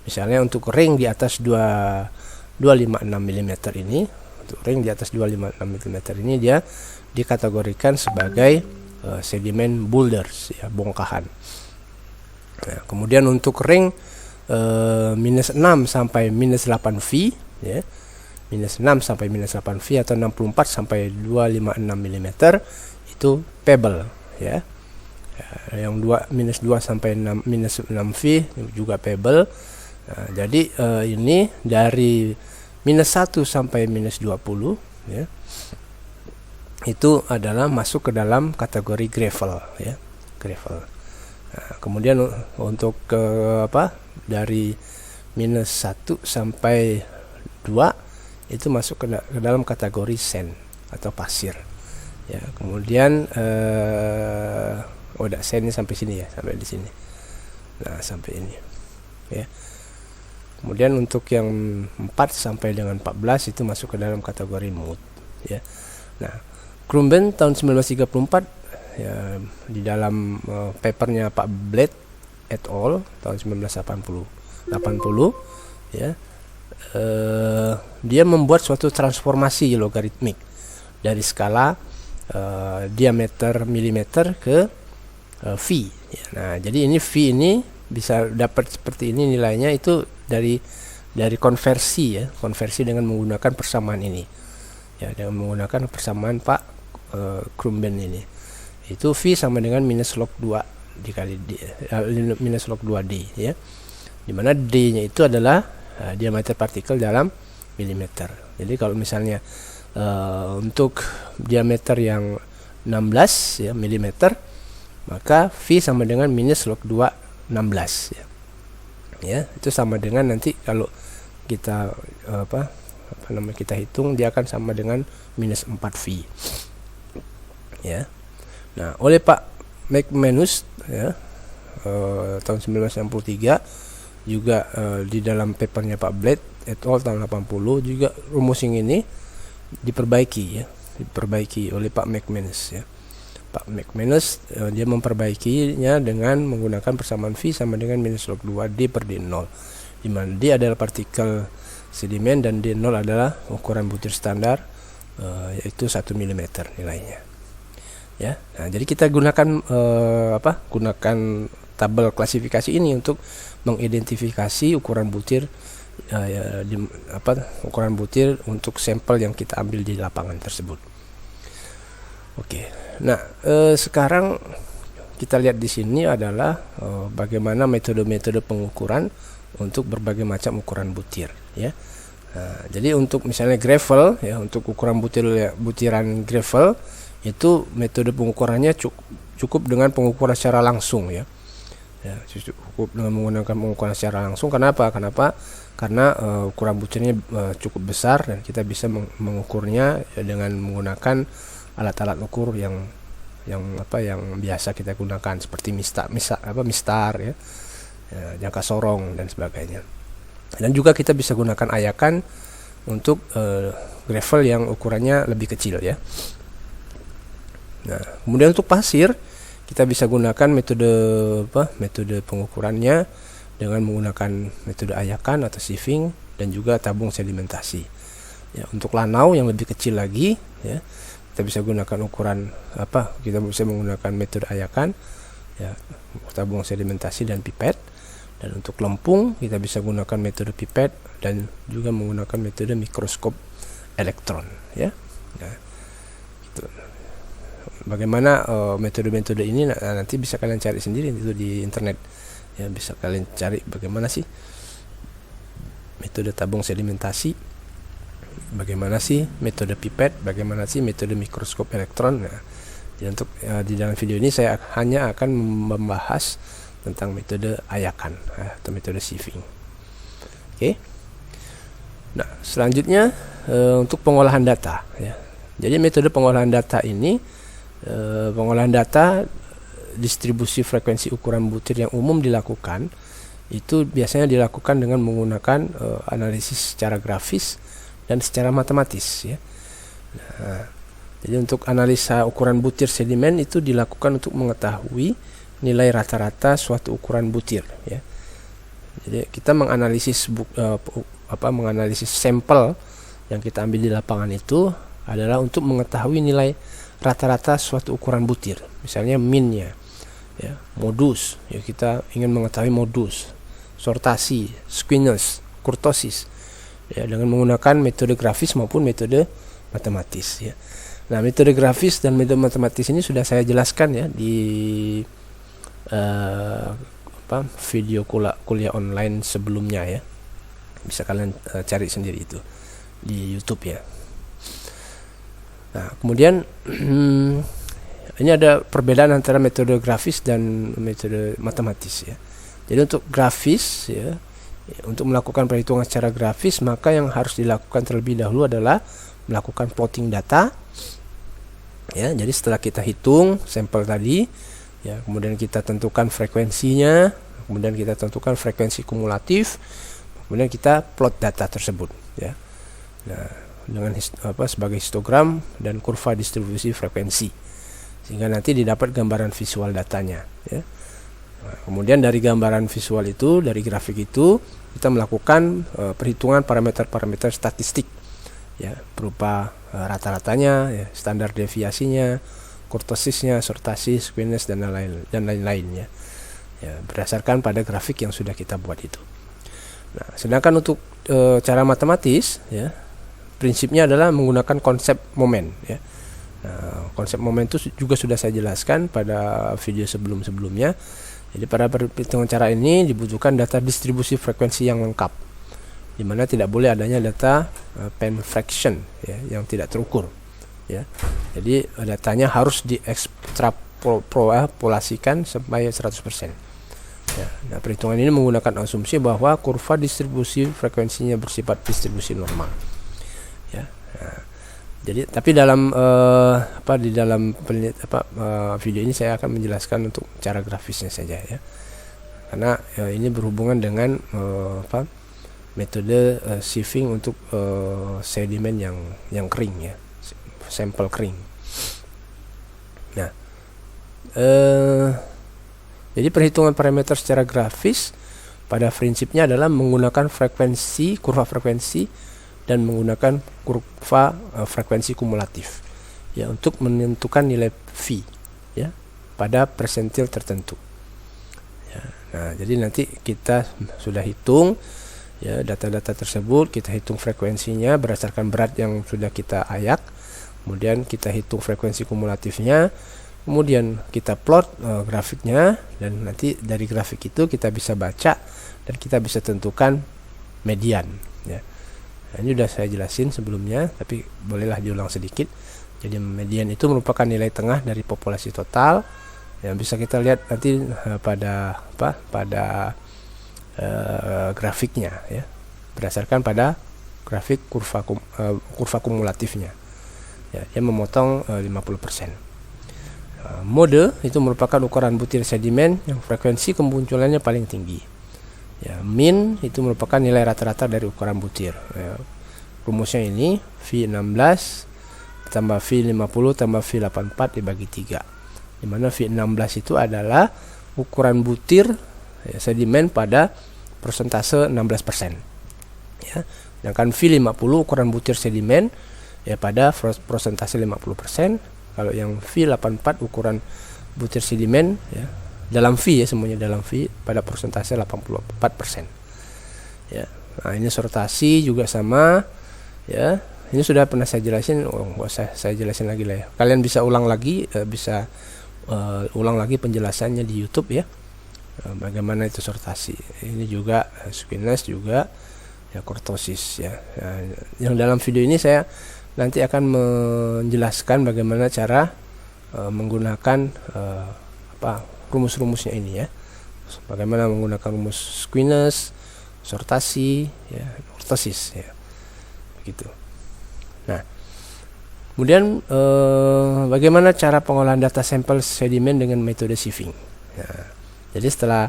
Misalnya untuk ring di atas 256 mm ini, untuk ring di atas 256 mm ini dia dikategorikan sebagai sedimen boulders ya, bongkahan. Nah, kemudian untuk ring minus 6 sampai minus 8 V ya, minus 6 sampai minus 8 V atau 64 sampai 256 mm itu pebble ya. Yang minus 2 sampai minus 6 V juga pebble. Nah, jadi ini dari minus 1 sampai minus 20 ya, itu adalah masuk ke dalam kategori gravel ya, gravel. Nah, kemudian untuk dari minus 1 sampai 2 itu masuk ke dalam kategori sand atau pasir ya. Kemudian sand ini sampai sini ya, sampai di sini. Nah, sampai ini ya. Kemudian untuk yang 4 sampai dengan 14 itu masuk ke dalam kategori mud ya. Nah, Crumben tahun 1934 ya, di dalam papernya Pak Blade et al tahun 1980 ya, dia membuat suatu transformasi logaritmik dari skala diameter milimeter ke V ya. Nah, jadi ini V ini bisa dapat seperti ini nilainya itu dari konversi ya, konversi dengan menggunakan persamaan ini ya, dengan menggunakan persamaan Pak Crumben ini, itu V sama dengan minus log 2 dikali D, minus log 2D ya, dimana D nya itu adalah diameter partikel dalam milimeter. Jadi kalau misalnya untuk diameter yang 16 ya milimeter, maka V sama dengan minus log 2 16 ya. Ya, itu sama dengan nanti kalau kita kita hitung dia akan sama dengan minus 4 V. Ya. Nah, oleh Pak McManus ya, tahun 1963 juga di dalam papernya Pak Blade et al tahun 80 juga rumus yang ini diperbaiki oleh Pak McManus ya. Pak McManus dia memperbaikinya dengan menggunakan persamaan V sama dengan minus log 2D per D0, di mana D adalah partikel sedimen dan D0 adalah ukuran butir standar yaitu 1 mm nilainya. Ya, nah, jadi kita gunakan gunakan tabel klasifikasi ini untuk mengidentifikasi ukuran butir ukuran butir untuk sampel yang kita ambil di lapangan tersebut. Oke, nah sekarang kita lihat di sini adalah bagaimana metode-metode pengukuran untuk berbagai macam ukuran butir, ya. Nah, jadi untuk misalnya gravel, ya, untuk ukuran butiran gravel itu metode pengukurannya cukup dengan pengukuran secara langsung, ya. Cukup dengan menggunakan pengukuran secara langsung. Kenapa? Karena ukuran butirnya cukup besar dan kita bisa mengukurnya dengan menggunakan alat-alat ukur yang biasa kita gunakan seperti mistar, ya, jangka sorong dan sebagainya. Dan juga kita bisa gunakan ayakan untuk gravel yang ukurannya lebih kecil, ya. Nah, kemudian untuk pasir kita bisa gunakan metode pengukurannya dengan menggunakan metode ayakan atau sieving dan juga tabung sedimentasi. Ya, untuk lanau yang lebih kecil lagi, ya, kita bisa gunakan kita bisa menggunakan metode ayakan, ya, tabung sedimentasi dan pipet. Dan untuk lempung kita bisa gunakan metode pipet dan juga menggunakan metode mikroskop elektron, ya. Nah, gitu. Bagaimana metode-metode ini nanti bisa kalian cari sendiri itu di internet, ya. Bisa kalian cari bagaimana sih metode tabung sedimentasi, bagaimana sih metode pipet, bagaimana sih metode mikroskop elektron. Nah, untuk di dalam video ini saya hanya akan membahas tentang metode ayakan atau metode sieving. Oke. Nah, selanjutnya untuk pengolahan data, ya. Jadi metode pengolahan data ini, pengolahan data distribusi frekuensi ukuran butir yang umum dilakukan itu biasanya dilakukan dengan menggunakan analisis secara grafis dan secara matematis, ya. Nah, jadi untuk analisa ukuran butir sedimen itu dilakukan untuk mengetahui nilai rata-rata suatu ukuran butir, ya. Jadi kita menganalisis menganalisis sampel yang kita ambil di lapangan itu adalah untuk mengetahui nilai rata-rata suatu ukuran butir, misalnya minnya, ya, modus, ya, kita ingin mengetahui modus, sortasi, squeeze, kurtosis, ya, dengan menggunakan metode grafis maupun metode matematis, ya. Nah, metode grafis dan metode matematis ini sudah saya jelaskan, ya, di video kuliah online sebelumnya, ya. Bisa kalian cari sendiri itu di YouTube, ya. Nah, kemudian ini ada perbedaan antara metode grafis dan metode matematis, ya. Jadi untuk grafis, ya, untuk melakukan perhitungan secara grafis, maka yang harus dilakukan terlebih dahulu adalah melakukan plotting data, ya. Jadi setelah kita hitung sampel tadi, ya, kemudian kita tentukan frekuensinya, kemudian kita tentukan frekuensi kumulatif, kemudian kita plot data tersebut, ya. Nah, dengan sebagai histogram dan kurva distribusi frekuensi, sehingga nanti didapat gambaran visual datanya, ya. Nah, kemudian dari gambaran visual itu, dari grafik itu, kita melakukan perhitungan parameter-parameter statistik, ya, berupa rata-ratanya, ya, standar deviasinya, kurtosisnya, sortasi, squeeze dan lain-lainnya, ya, berdasarkan pada grafik yang sudah kita buat itu. Nah, sedangkan untuk cara matematis, ya, prinsipnya adalah menggunakan konsep momen, ya. Nah, konsep momen itu juga sudah saya jelaskan pada video sebelum-sebelumnya. Jadi pada perhitungan cara ini dibutuhkan data distribusi frekuensi yang lengkap, di mana tidak boleh adanya data pen fraction, ya, yang tidak terukur, ya. Jadi datanya harus diekstrapolasikan sampai 100%. Ya, nah, perhitungan ini menggunakan asumsi bahwa kurva distribusi frekuensinya bersifat distribusi normal. Ya, nah, jadi tapi dalam video ini saya akan menjelaskan untuk cara grafisnya saja, ya, karena ini berhubungan dengan metode sieving untuk sedimen yang kering, ya, sampel kering. Nah, jadi perhitungan parameter secara grafis pada prinsipnya adalah menggunakan kurva frekuensi dan menggunakan kurva frekuensi kumulatif ya untuk menentukan nilai V ya pada persentil tertentu. Ya, nah, jadi nanti kita sudah hitung ya data-data tersebut, kita hitung frekuensinya berdasarkan berat yang sudah kita ayak, kemudian kita hitung frekuensi kumulatifnya, kemudian kita plot grafiknya, dan nanti dari grafik itu kita bisa baca dan kita bisa tentukan median ya. Nah, ini sudah saya jelasin sebelumnya, tapi bolehlah diulang sedikit. Jadi median itu merupakan nilai tengah dari populasi total yang bisa kita lihat nanti pada grafiknya ya, berdasarkan pada grafik kurva kumulatifnya ya, yang memotong 50%. Mode itu merupakan ukuran butir sedimen yang frekuensi kemunculannya paling tinggi ya. Min itu merupakan nilai rata-rata dari ukuran butir ya. Rumusnya ini V16 tambah V50 tambah V84 dibagi 3, dimana V16 itu adalah ukuran butir ya, sedimen pada persentase 16% ya. Sedangkan V50 ukuran butir sedimen ya pada persentase 50%. Kalau yang V84 ukuran butir sedimen ya, dalam V ya, semuanya dalam V pada persentase 84% ya. Nah, ini sortasi juga sama ya. Ini sudah pernah saya jelasin, nggak usah saya jelasin lagi lah ya. Kalian bisa ulang lagi, ulang lagi penjelasannya di YouTube ya, bagaimana itu sortasi. Ini juga squeeness juga ya, kurtosis ya. Yang dalam video ini saya nanti akan menjelaskan bagaimana cara menggunakan rumus-rumusnya ini ya. Bagaimana menggunakan rumus squeeness, sortasi ya, kurtosis ya. Begitu. Nah, kemudian bagaimana cara pengolahan data sampel sedimen dengan metode sieving. Nah, jadi setelah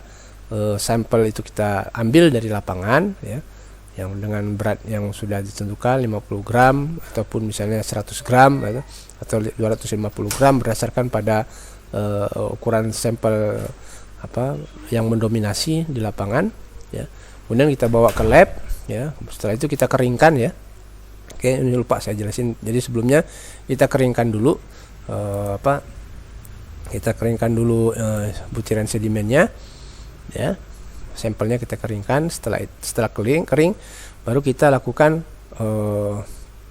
sampel itu kita ambil dari lapangan ya, yang dengan berat yang sudah ditentukan 50 gram ataupun misalnya 100 gram atau 250 gram berdasarkan pada ukuran sampel yang mendominasi di lapangan ya. Kemudian kita bawa ke lab ya. Setelah itu kita keringkan ya. Oke, ini lupa saya jelasin. Jadi sebelumnya kita keringkan dulu kita keringkan dulu butiran sedimennya ya. Sampelnya kita keringkan. Setelah kering baru kita lakukan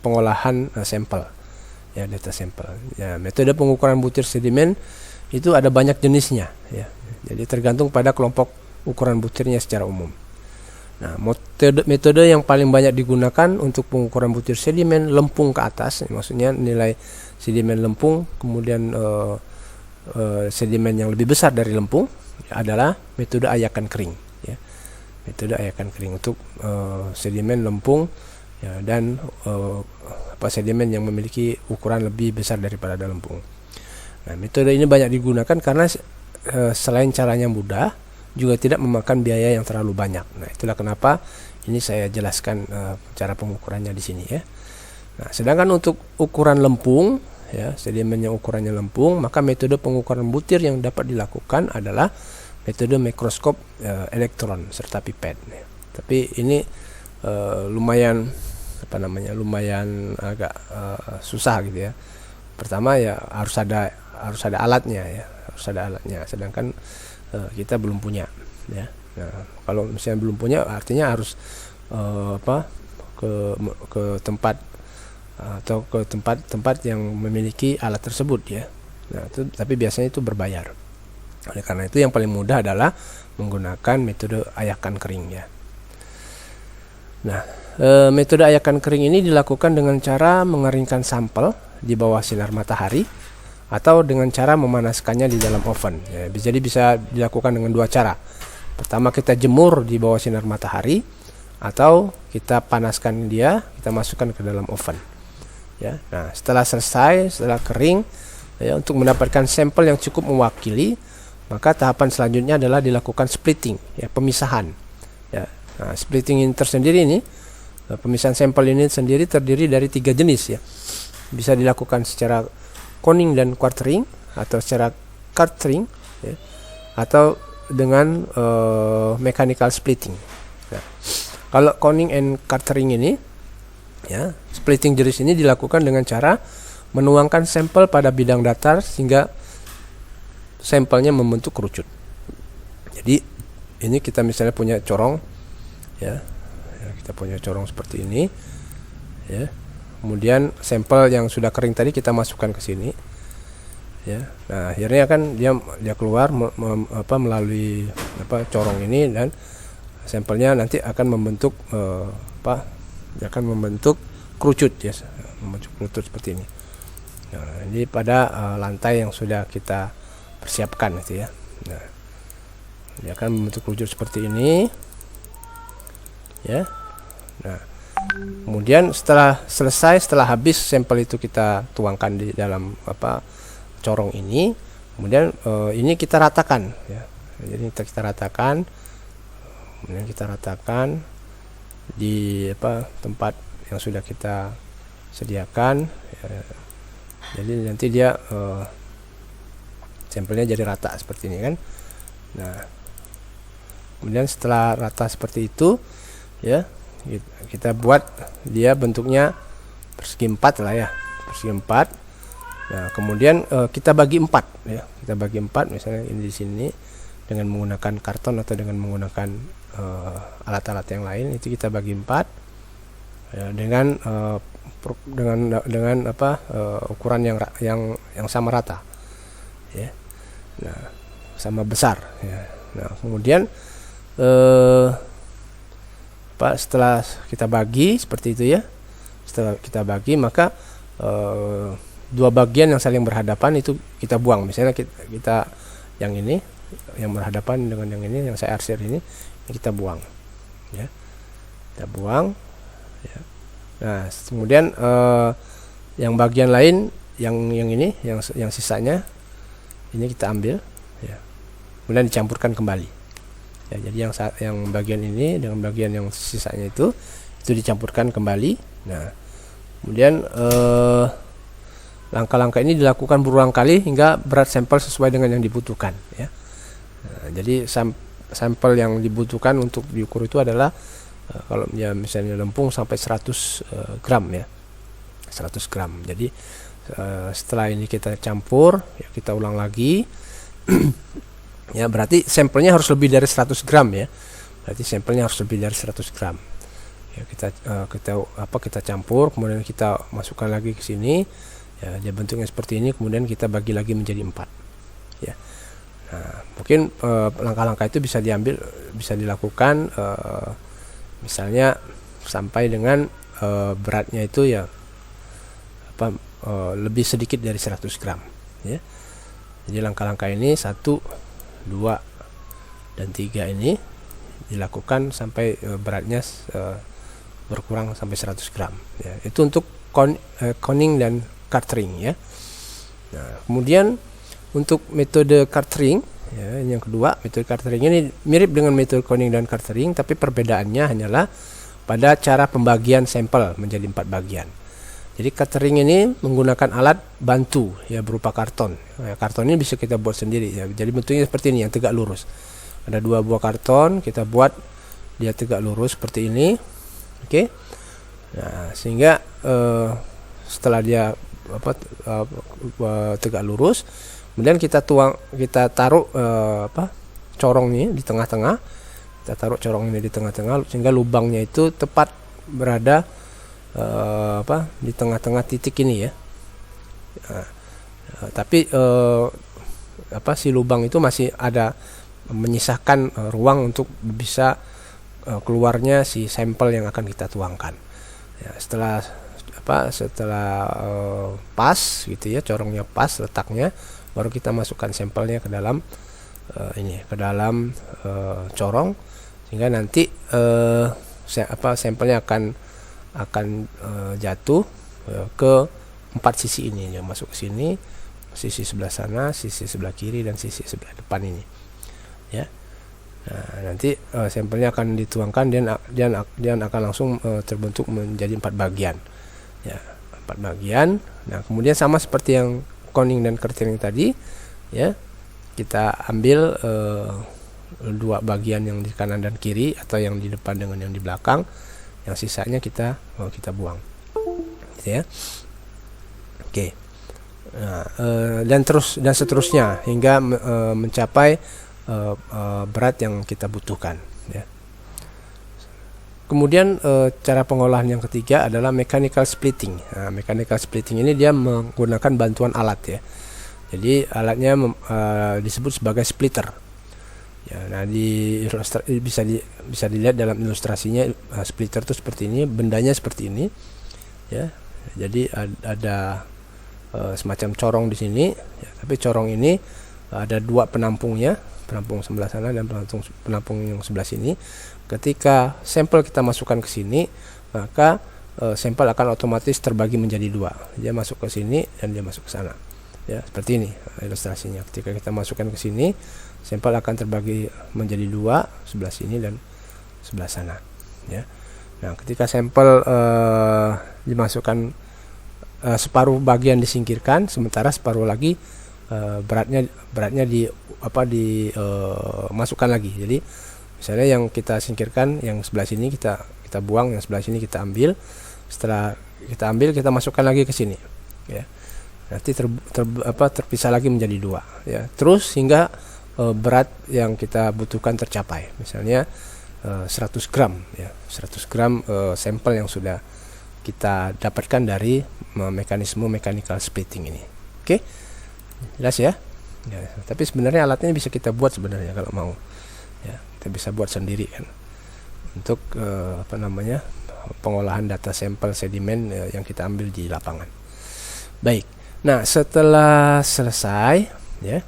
pengolahan sampel ya, data sampel ya. Metode pengukuran butir sedimen itu ada banyak jenisnya ya. Jadi tergantung pada kelompok ukuran butirnya secara umum. Nah, metode yang paling banyak digunakan untuk pengukuran butir sedimen lempung ke atas, maksudnya nilai sedimen lempung kemudian sedimen yang lebih besar dari lempung adalah metode ayakan kering ya. Metode ayakan kering untuk sedimen lempung ya, dan sedimen yang memiliki ukuran lebih besar daripada lempung. Nah, metode ini banyak digunakan karena selain caranya mudah, juga tidak memakan biaya yang terlalu banyak. Nah, itulah kenapa ini saya jelaskan cara pengukurannya di sini ya. Nah, sedangkan untuk ukuran lempung ya, sedimen yang ukurannya lempung, maka metode pengukuran butir yang dapat dilakukan adalah metode mikroskop elektron serta pipet ya. Tapi ini lumayan agak susah gitu ya. Pertama ya harus ada alatnya ya, sedangkan kita belum punya ya. Nah, kalau misalnya belum punya artinya harus ke tempat atau ke tempat yang memiliki alat tersebut ya. Nah, tapi biasanya itu berbayar. Oleh karena itu yang paling mudah adalah menggunakan metode ayakan kering ya. Nah, metode ayakan kering ini dilakukan dengan cara mengeringkan sampel di bawah sinar matahari atau dengan cara memanaskannya di dalam oven ya. Jadi bisa dilakukan dengan dua cara. Pertama, kita jemur di bawah sinar matahari, atau kita panaskan dia, kita masukkan ke dalam oven ya. Nah, setelah kering ya, untuk mendapatkan sampel yang cukup mewakili, maka tahapan selanjutnya adalah dilakukan splitting ya, pemisahan ya. Nah, splitting ini tersendiri ini, pemisahan sampel ini sendiri terdiri dari 3 jenis ya. Bisa dilakukan secara coning dan quartering, atau secara quartering ya, atau dengan mechanical splitting. Nah, kalau coning and quartering ini Ya, splitting jenis ini dilakukan dengan cara menuangkan sampel pada bidang datar sehingga sampelnya membentuk kerucut. Jadi ini kita misalnya punya corong, ya, kita punya corong seperti ini, ya. Kemudian sampel yang sudah kering tadi kita masukkan ke sini, ya. Nah akhirnya kan dia keluar melalui corong ini, dan sampelnya nanti akan membentuk dia akan membentuk kerucut, ya, membentuk kerucut seperti ini. Nah, ini pada lantai yang sudah kita persiapkan itu, ya. Nah, dia akan membentuk kerucut seperti ini, ya. Nah, kemudian setelah habis sampel itu kita tuangkan di dalam corong ini, kemudian ini kita ratakan, ya. Jadi kita ratakan, kemudian kita ratakan di tempat yang sudah kita sediakan, ya. Jadi nanti dia sampelnya jadi rata seperti ini kan. Nah, kemudian setelah rata seperti itu, ya, kita buat dia bentuknya persegi 4 lah, ya, persegi 4. Nah kemudian kita bagi 4, ya, kita bagi 4 misalnya ini di sini dengan menggunakan karton atau dengan menggunakan alat-alat yang lain, itu kita bagi 4, ya, dengan ukuran yang sama rata, ya. Nah sama besar, ya. Nah kemudian setelah kita bagi seperti itu, ya, setelah kita bagi maka dua bagian yang saling berhadapan itu kita buang. Misalnya kita yang ini yang berhadapan dengan yang ini, yang saya arsir ini kita buang, ya, kita buang, ya. Nah kemudian yang bagian lain yang ini yang sisanya ini kita ambil, ya, kemudian dicampurkan kembali, ya. Jadi yang bagian ini dengan bagian yang sisanya itu dicampurkan kembali. Nah kemudian langkah-langkah ini dilakukan berulang kali hingga berat sampel sesuai dengan yang dibutuhkan, ya. Nah, jadi sampel yang dibutuhkan untuk diukur itu adalah kalau ya misalnya lempung sampai 100 gram, ya, 100 gram. Jadi setelah ini kita campur, ya, kita ulang lagi. Ya berarti sampelnya harus lebih dari 100 gram, ya. Berarti sampelnya harus lebih dari 100 gram. Ya, kita campur, kemudian kita masukkan lagi ke sini, ya, dia bentuknya seperti ini, kemudian kita bagi lagi menjadi 4, ya. Nah, mungkin langkah-langkah itu bisa dilakukan misalnya sampai dengan beratnya itu, ya, lebih sedikit dari 100 gram, ya. Jadi langkah-langkah ini 1, 2, dan 3 ini dilakukan sampai beratnya berkurang sampai 100 gram, ya. Itu untuk coning dan cartering, ya. Nah, kemudian untuk metode cartering, ya, yang kedua, metode cartering ini mirip dengan metode coning dan cartering, tapi perbedaannya hanyalah pada cara pembagian sampel menjadi 4 bagian. Jadi cartering ini menggunakan alat bantu, ya, berupa karton. Ya, karton ini bisa kita buat sendiri, ya. Jadi bentuknya seperti ini, yang tegak lurus. Ada 2 buah karton, kita buat dia tegak lurus seperti ini, oke. Nah, sehingga setelah dia tegak lurus, kemudian kita taruh corong ini di tengah-tengah. Kita taruh corong ini di tengah-tengah sehingga lubangnya itu tepat berada di tengah-tengah titik ini, ya. Tapi si lubang itu masih ada menyisakan ruang untuk bisa keluarnya si sampel yang akan kita tuangkan. Ya, setelah pas gitu, ya, corongnya pas letaknya, baru kita masukkan sampelnya ke dalam corong, sehingga nanti sampelnya akan jatuh ke 4 sisi ini, yang masuk ke sini, sisi sebelah sana, sisi sebelah kiri, dan sisi sebelah depan ini, ya. Nah, nanti sampelnya akan dituangkan dan akan langsung terbentuk menjadi 4 bagian, ya, 4 bagian. Nah kemudian sama seperti yang coning dan cartering tadi, ya, kita ambil 2 bagian yang di kanan dan kiri, atau yang di depan dengan yang di belakang, yang sisanya kita buang. ya. Oke. Nah, dan seterusnya hingga mencapai berat yang kita butuhkan, ya. Kemudian cara pengolahan yang ketiga adalah mechanical splitting. Nah, mechanical splitting ini dia menggunakan bantuan alat, ya. Jadi alatnya disebut sebagai splitter. Ya, nah bisa dilihat dalam ilustrasinya, splitter itu seperti ini, bendanya seperti ini, ya. Jadi ada semacam corong di sini, ya, tapi corong ini ada dua penampungnya, penampung sebelah sana dan penampung yang sebelah sini. Ketika sampel kita masukkan ke sini, maka sampel akan otomatis terbagi menjadi dua. Dia masuk ke sini dan dia masuk ke sana. Ya, seperti ini ilustrasinya. Ketika kita masukkan ke sini, sampel akan terbagi menjadi dua, sebelah sini dan sebelah sana, ya. Nah, ketika sampel dimasukkan, separuh bagian disingkirkan, sementara separuh lagi beratnya dimasukkan lagi. Jadi misalnya yang kita singkirkan, yang sebelah sini kita buang, yang sebelah sini kita ambil. Setelah kita ambil, kita masukkan lagi ke sini, ya. Nanti terpisah lagi menjadi dua, ya. Terus hingga berat yang kita butuhkan tercapai. Misalnya 100 gram, ya. 100 gram sampel yang sudah kita dapatkan dari mekanisme mechanical splitting ini. Oke, jelas ya? Ya, tapi sebenarnya alatnya bisa kita buat sebenarnya kalau mau, ya. Kita bisa buat sendiri kan, untuk pengolahan data sampel sedimen yang kita ambil di lapangan. Baik. Nah, setelah selesai, ya,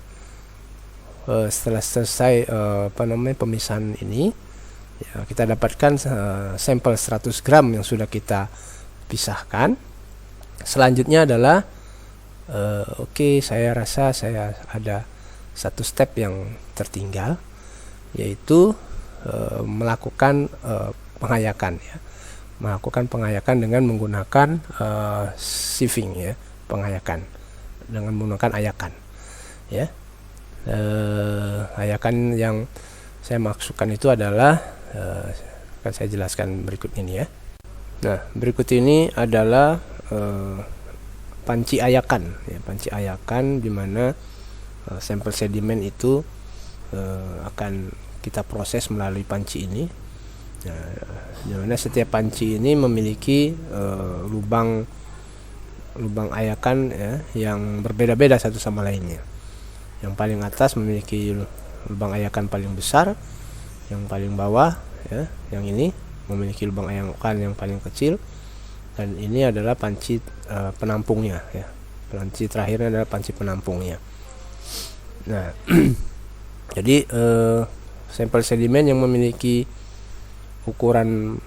pemisahan ini, ya, kita dapatkan sampel 100 gram yang sudah kita pisahkan. Selanjutnya adalah saya rasa saya ada satu step yang tertinggal, yaitu melakukan pengayakan, ya. Melakukan pengayakan dengan menggunakan sieving, ya. Pengayakan dengan menggunakan ayakan, ya. Ayakan yang saya maksudkan itu adalah akan saya jelaskan berikut ini, ya. Nah, berikut ini adalah panci ayakan, ya. Panci ayakan di mana sampel sedimen itu akan kita proses melalui panci ini. Nah, di mana setiap panci ini memiliki lubang ayakan, ya, yang berbeda-beda satu sama lainnya. Yang paling atas memiliki lubang ayakan paling besar, yang paling bawah, ya, yang ini memiliki lubang ayakan yang paling kecil, dan ini adalah panci penampungnya, ya. Panci terakhirnya adalah panci penampungnya. Nah, jadi sampel sedimen yang memiliki ukuran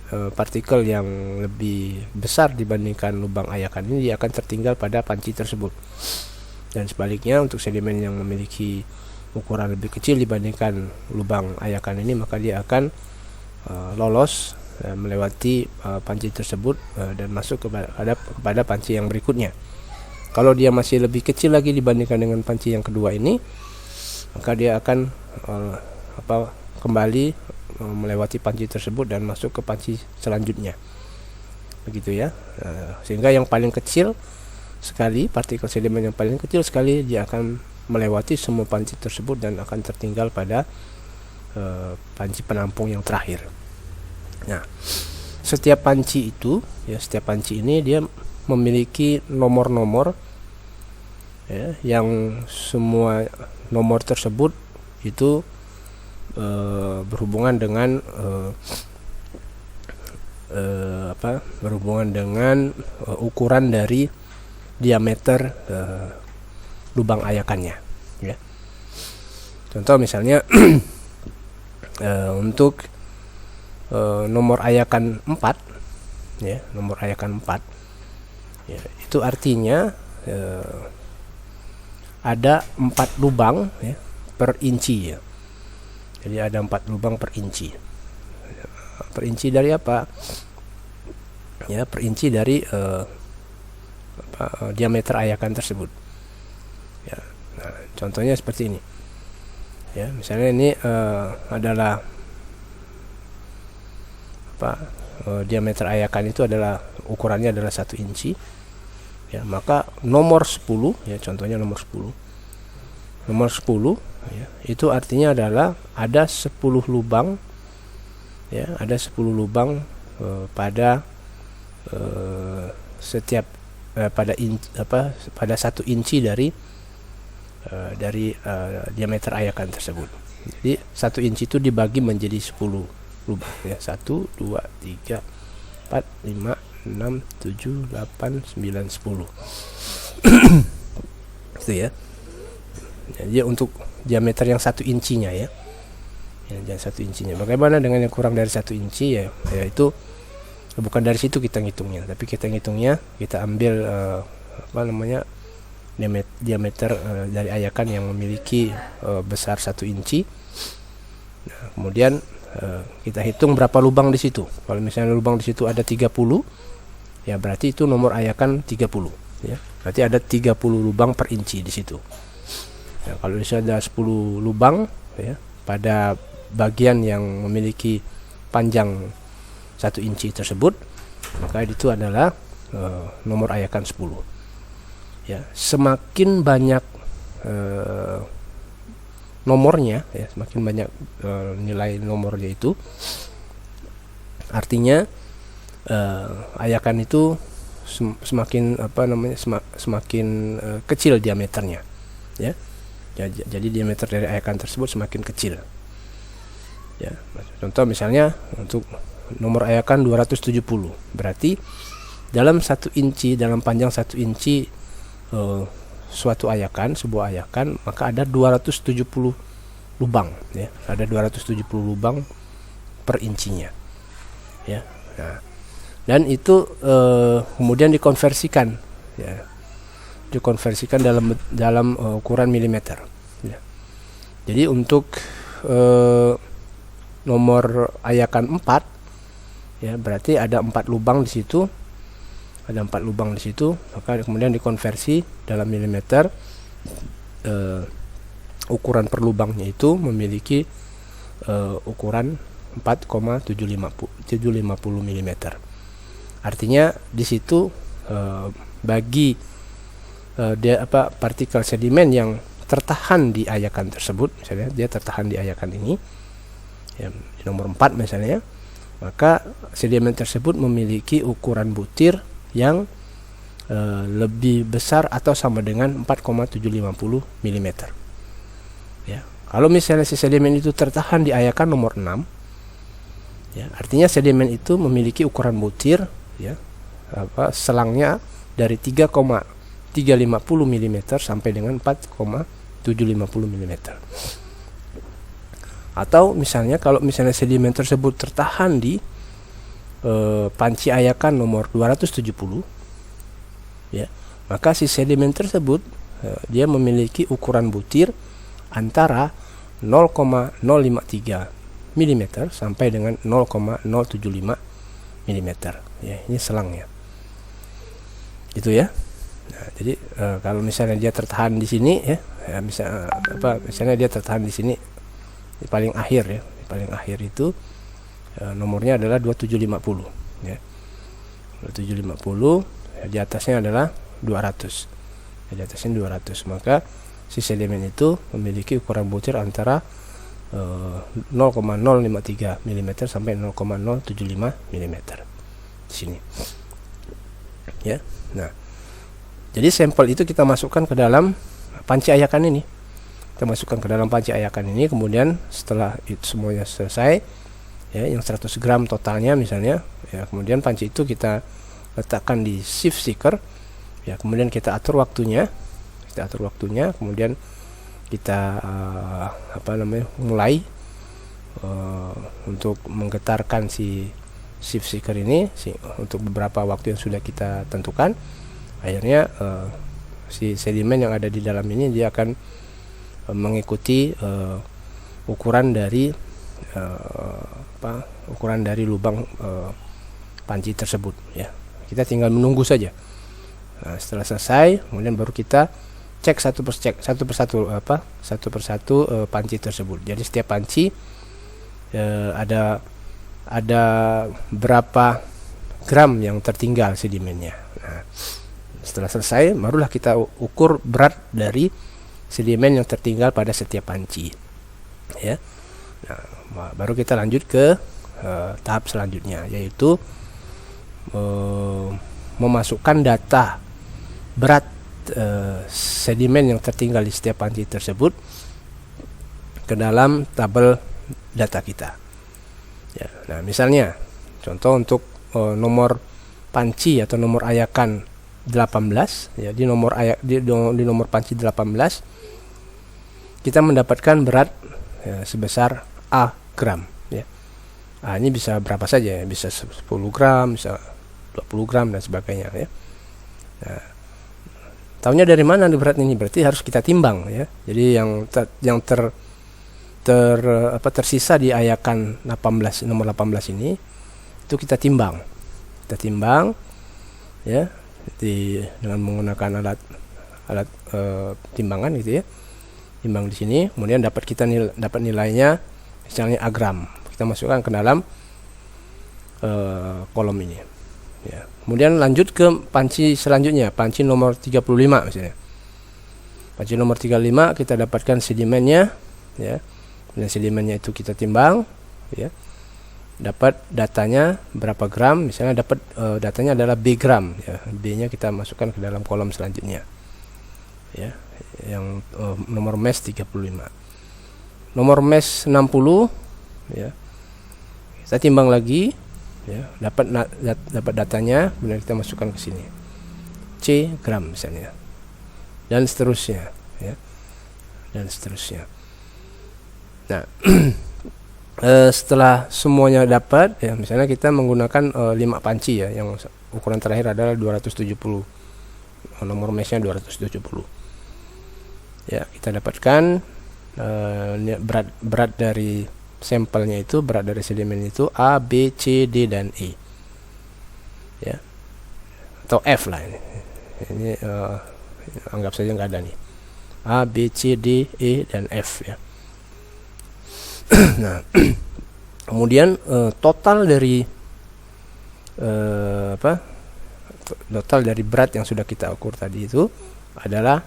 partikel yang lebih besar dibandingkan lubang ayakan ini, dia akan tertinggal pada panci tersebut. Dan sebaliknya, untuk sedimen yang memiliki ukuran lebih kecil dibandingkan lubang ayakan ini, maka dia akan lolos melewati panci tersebut dan masuk kepada panci yang berikutnya. Kalau dia masih lebih kecil lagi dibandingkan dengan panci yang kedua ini, maka dia akan kembali melewati panci tersebut dan masuk ke panci selanjutnya, begitu, ya. Sehingga yang paling kecil sekali, partikel sedimen yang paling kecil sekali, dia akan melewati semua panci tersebut dan akan tertinggal pada panci penampung yang terakhir. Nah, setiap panci itu, ya, setiap panci ini dia memiliki nomor-nomor, ya, yang semua nomor tersebut itu berhubungan dengan ukuran dari diameter lubang ayakannya, ya. Contoh misalnya untuk nomor ayakan 4, ya, nomor ayakan 4, ya, itu artinya ada 4 lubang, ya, per inci, ya. Jadi ada 4 lubang per inci. Per inci dari apa? Ya, per inci dari diameter ayakan tersebut. Ya, nah, contohnya seperti ini. Ya, misalnya ini adalah diameter ayakan itu adalah ukurannya adalah 1 inci, ya, maka nomor 10, ya, contohnya nomor 10 ya, itu artinya adalah ada 10 lubang, ya, ada 10 lubang pada setiap pada 1 inci dari diameter ayakan tersebut. Jadi 1 inci itu dibagi menjadi 10 lubang, ya, 1, 2, 3, 4, 5, 6, 7, 8, 9, 10 itu ya. Jadi untuk diameter yang 1 incinya, ya, yang 1 incinya. Bagaimana dengan yang kurang dari 1 inci, ya, yaitu bukan dari situ kita ngitungnya, tapi kita ngitungnya, kita ambil diameter dari ayakan yang memiliki besar 1 inci. Nah, kemudian kita hitung berapa lubang di situ. Kalau misalnya lubang di situ ada 30, ya berarti itu nomor ayakan 30, ya. Berarti ada 30 lubang per inci di situ. Nah, kalau misalnya ada 10 lubang, ya, pada bagian yang memiliki panjang 1 inci tersebut, maka itu adalah nomor ayakan 10. Ya, semakin banyak nomornya, ya, semakin banyak nilai nomornya itu, artinya ayakan itu semakin semakin kecil diameternya, ya. Jadi diameter dari ayakan tersebut semakin kecil, ya. Contoh misalnya untuk nomor ayakan 270, berarti dalam 1 inci, dalam panjang 1 inci suatu ayakan, sebuah ayakan, maka ada 270 lubang, ya. Ada 270 lubang per incinya, ya. Nah, dan itu kemudian dikonversikan, ya, dikonversikan dalam ukuran milimeter, ya. Jadi untuk nomor ayakan 4, ya, berarti ada 4 lubang di situ, maka kemudian dikonversi dalam milimeter. Ukuran per lubangnya itu memiliki ukuran 4,750 mm. Artinya di situ bagi partikel sedimen yang tertahan di ayakan tersebut, misalnya dia tertahan di ayakan ini, ya, di nomor 4 misalnya, maka sedimen tersebut memiliki ukuran butir yang lebih besar atau sama dengan 4,750 mm. Ya, kalau misalnya si sedimen itu tertahan di ayakan nomor 6, ya, artinya sedimen itu memiliki ukuran butir, ya, selangnya dari 3,350 mm sampai dengan 4,750 mm. Atau misalnya kalau misalnya sedimen tersebut tertahan di panci ayakan nomor 270, ya, maka si sedimen tersebut dia memiliki ukuran butir antara 0,053 mm sampai dengan 0,075 mm, ya. Ini selangnya, gitu ya. Nah, jadi kalau misalnya dia tertahan di sini, ya, misalnya dia tertahan di sini di paling akhir, ya, di paling akhir itu nomornya adalah 2750, ya. 2750, ya, di atasnya adalah 200, ya, di atasnya 200, maka si sedimen itu memiliki ukuran butir antara 0,053 mm sampai 0,075 mm di sini, ya. Nah, jadi sampel itu kita masukkan ke dalam panci ayakan ini. Kita masukkan ke dalam panci ayakan ini, kemudian setelah itu semuanya selesai, ya, yang 100 gram totalnya misalnya, ya, kemudian panci itu kita letakkan di sieve seeker, ya, kemudian kita atur waktunya, kemudian kita mulai untuk menggetarkan si sieve seeker ini untuk beberapa waktu yang sudah kita tentukan. Akhirnya si sedimen yang ada di dalam ini dia akan mengikuti ukuran dari lubang panci tersebut, ya. Kita tinggal menunggu saja. Nah, setelah selesai, kemudian baru kita cek satu persatu panci tersebut. Jadi setiap panci ada ada berapa gram yang tertinggal sedimennya. Nah, setelah selesai barulah kita ukur berat dari sedimen yang tertinggal pada setiap panci, ya. Nah, baru kita lanjut ke tahap selanjutnya, yaitu memasukkan data berat sedimen yang tertinggal di setiap panci tersebut ke dalam tabel data kita. Ya, nah misalnya contoh untuk nomor panci atau nomor ayakan 18, ya, di nomor panci 18 kita mendapatkan berat sebesar A gram, ya. Ini bisa berapa saja, ya, bisa 10 gram, bisa 20 gram dan sebagainya, ya. Nah, tahunya dari mana berat ini? Berarti harus kita timbang, ya. Jadi yang tersisa di ayakan 18, nomor 18 ini itu kita timbang, ya, dengan menggunakan alat timbangan gitu, ya. Timbang di sini, kemudian dapat nilainya misalnya A gram. Kita masukkan ke dalam kolom ini, ya. Kemudian lanjut ke panci selanjutnya, panci nomor 35 misalnya. Panci nomor 35 kita dapatkan sedimennya, ya. Dan sedimennya itu kita timbang, ya. Dapat datanya berapa gram, misalnya dapat datanya adalah B gram, ya. B-nya kita masukkan ke dalam kolom selanjutnya, ya. Yang nomor mes 35. Nomor mes 60, ya. Kita timbang lagi, ya, dapat datanya, kemudian kita masukkan ke sini, C gram misalnya, dan seterusnya, ya, dan seterusnya. Nah, setelah semuanya dapat, ya, misalnya kita menggunakan 5 panci, ya, yang ukuran terakhir adalah 270, nomor mesnya 270, ya. Kita dapatkan berat dari sampelnya itu, berat dari sedimen itu A, B, C, D, dan E, ya, atau F lah ini anggap saja nggak ada nih, A, B, C, D, E, dan F, ya. Nah, kemudian total dari total dari berat yang sudah kita ukur tadi itu adalah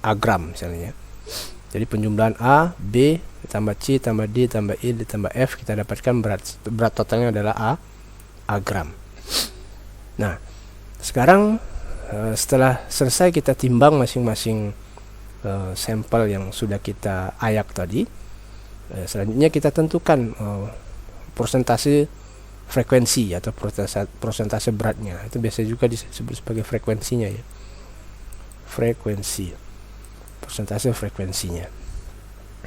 A gram misalnya. Jadi penjumlahan A, B, tambah C, tambah D, tambah E, tambah F, kita dapatkan berat totalnya adalah A gram. Nah, sekarang setelah selesai kita timbang masing-masing sampel yang sudah kita ayak tadi, selanjutnya kita tentukan persentase frekuensi atau persentase beratnya. Itu biasa juga disebut sebagai frekuensinya, ya. Frekuensi, persentase frekuensinya,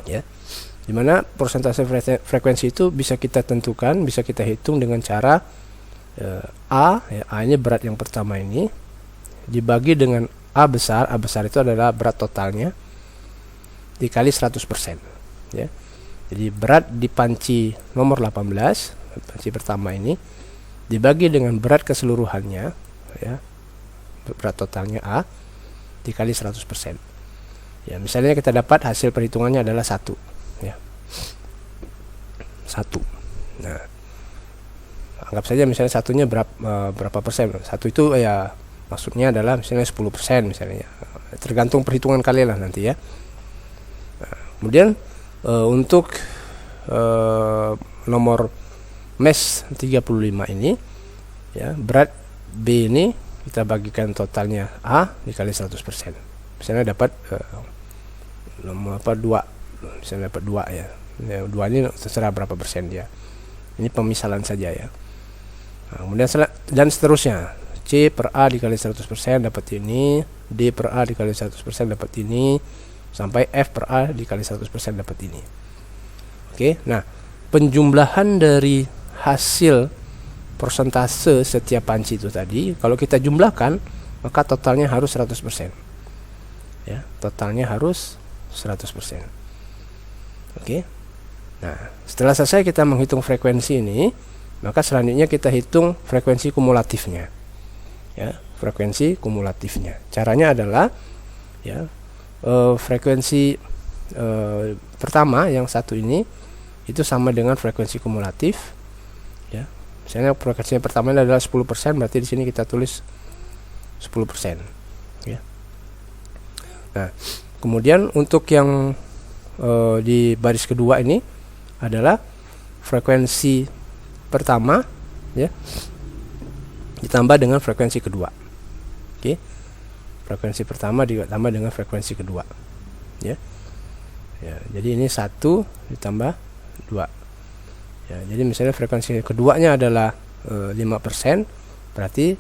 ya. Dimana persentase frekuensi itu bisa kita tentukan, bisa kita hitung dengan cara A, ya, A nya berat yang pertama ini dibagi dengan A besar itu adalah berat totalnya, dikali 100%, ya. Jadi berat di panci nomor 18, panci pertama ini, dibagi dengan berat keseluruhannya, ya, berat totalnya A, dikali 100%. Ya, misalnya kita dapat hasil perhitungannya adalah 1, ya. 1. Nah, anggap saja misalnya satunya berapa persen. 1 itu, ya, maksudnya adalah misalnya 10% misalnya, ya. Tergantung perhitungan kalian lah nanti, ya. Nah, kemudian untuk nomor mes 35 ini, ya, berat B ini kita bagikan totalnya A dikali 100%. Misalnya dapat nomor 2, misalnya dapat 2, ya. 2 ini terserah berapa persen dia. Ini pemisalan saja, ya. Nah, kemudian dan seterusnya. C per A dikali 100% dapat ini, D per A dikali 100% dapat ini, sampai F per A dikali 100% dapat ini. Oke, nah, penjumlahan dari hasil persentase setiap panci itu tadi, kalau kita jumlahkan, maka totalnya harus 100%. Ya, totalnya harus 100%. Oke. Nah, setelah selesai kita menghitung frekuensi ini, maka selanjutnya kita hitung frekuensi kumulatifnya. Ya, frekuensi kumulatifnya. Caranya adalah, ya, frekuensi pertama yang 1 ini itu sama dengan frekuensi kumulatif, ya, Misalnya frekuensi pertama adalah 10%, berarti di sini kita tulis 10%, ya. Nah, kemudian untuk yang di baris kedua ini adalah frekuensi pertama, ya, ditambah dengan frekuensi kedua. Oke. Frekuensi pertama ditambah dengan frekuensi kedua, ya. Ya, jadi ini 1 ditambah 2. Ya, jadi misalnya frekuensi keduanya adalah 5%, berarti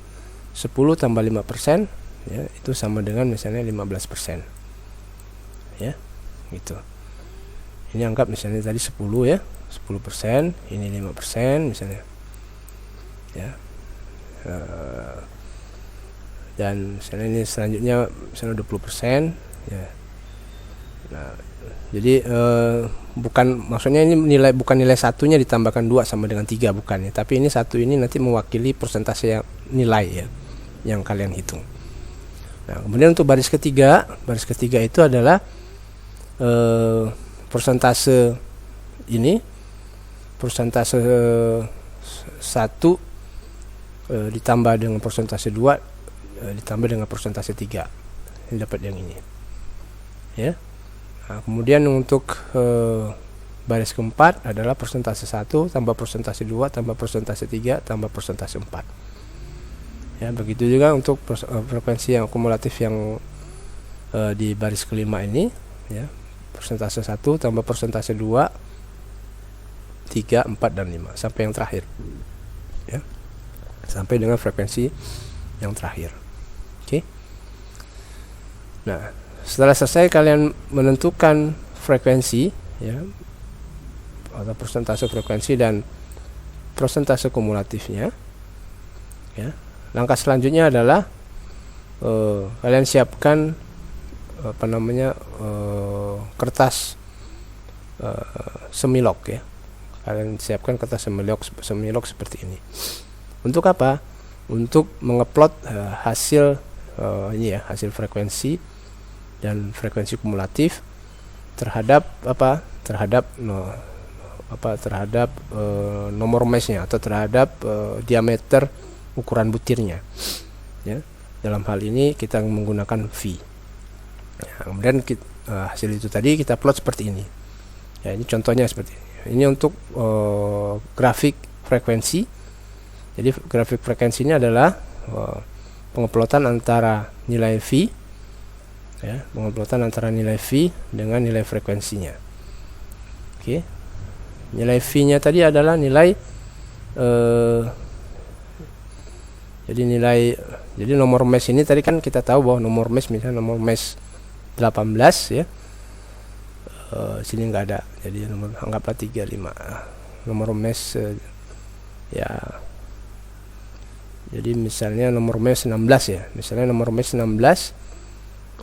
10 tambah 5%, ya, itu sama dengan misalnya 15%. Ya, gitu. Ini anggap misalnya tadi 10, ya. 10%, ini 5% misalnya. Ya. Dan misalnya ini selanjutnya misalnya 20%, ya. Nah, jadi maksudnya ini bukan nilai satunya ditambahkan 2 sama dengan 3, bukan ya, tapi ini satu ini nanti mewakili persentase yang nilai, ya, yang kalian hitung. Nah, kemudian untuk baris ketiga itu adalah persentase ini, persentase 1 ditambah dengan persentase 2 ditambah dengan persentase 3, ini dapat yang ini, ya. Nah, kemudian untuk baris keempat adalah persentase 1 tambah persentase 2 tambah persentase 3 tambah persentase 4. Ya, begitu juga untuk frekuensi yang akumulatif yang di baris kelima ini, ya. Persentase 1 tambah persentase 2, 3, 4 dan 5 sampai yang terakhir. Ya. Sampai dengan frekuensi yang terakhir. Oke. Nah, setelah selesai kalian menentukan frekuensi, ya, atau persentase frekuensi dan persentase kumulatifnya, ya. Langkah selanjutnya adalah kalian siapkan kertas semilok, ya. Kalian siapkan kertas semilok seperti ini. Untuk apa? Untuk mengeplot hasil ini, ya, hasil frekuensi dan frekuensi kumulatif terhadap nomor mesh-nya atau terhadap diameter ukuran butirnya, ya. Dalam hal ini kita menggunakan V. Ya, kemudian hasil itu tadi kita plot seperti ini. Ya, ini contohnya seperti ini. Ini untuk grafik frekuensi. Jadi grafik frekuensi ini adalah pengeplotan antara nilai V, ya, pengeplotan antara nilai V dengan nilai frekuensinya. Oke. Nilai V-nya tadi adalah nilai jadi nomor mesh ini tadi kan kita tahu bahwa nomor mesh, misalnya nomor mesh 18, ya. Sini enggak ada. Jadi anggaplah 35. Nomor mesh ya. Jadi misalnya nomor mesh 16, ya. Misalnya nomor mesh 16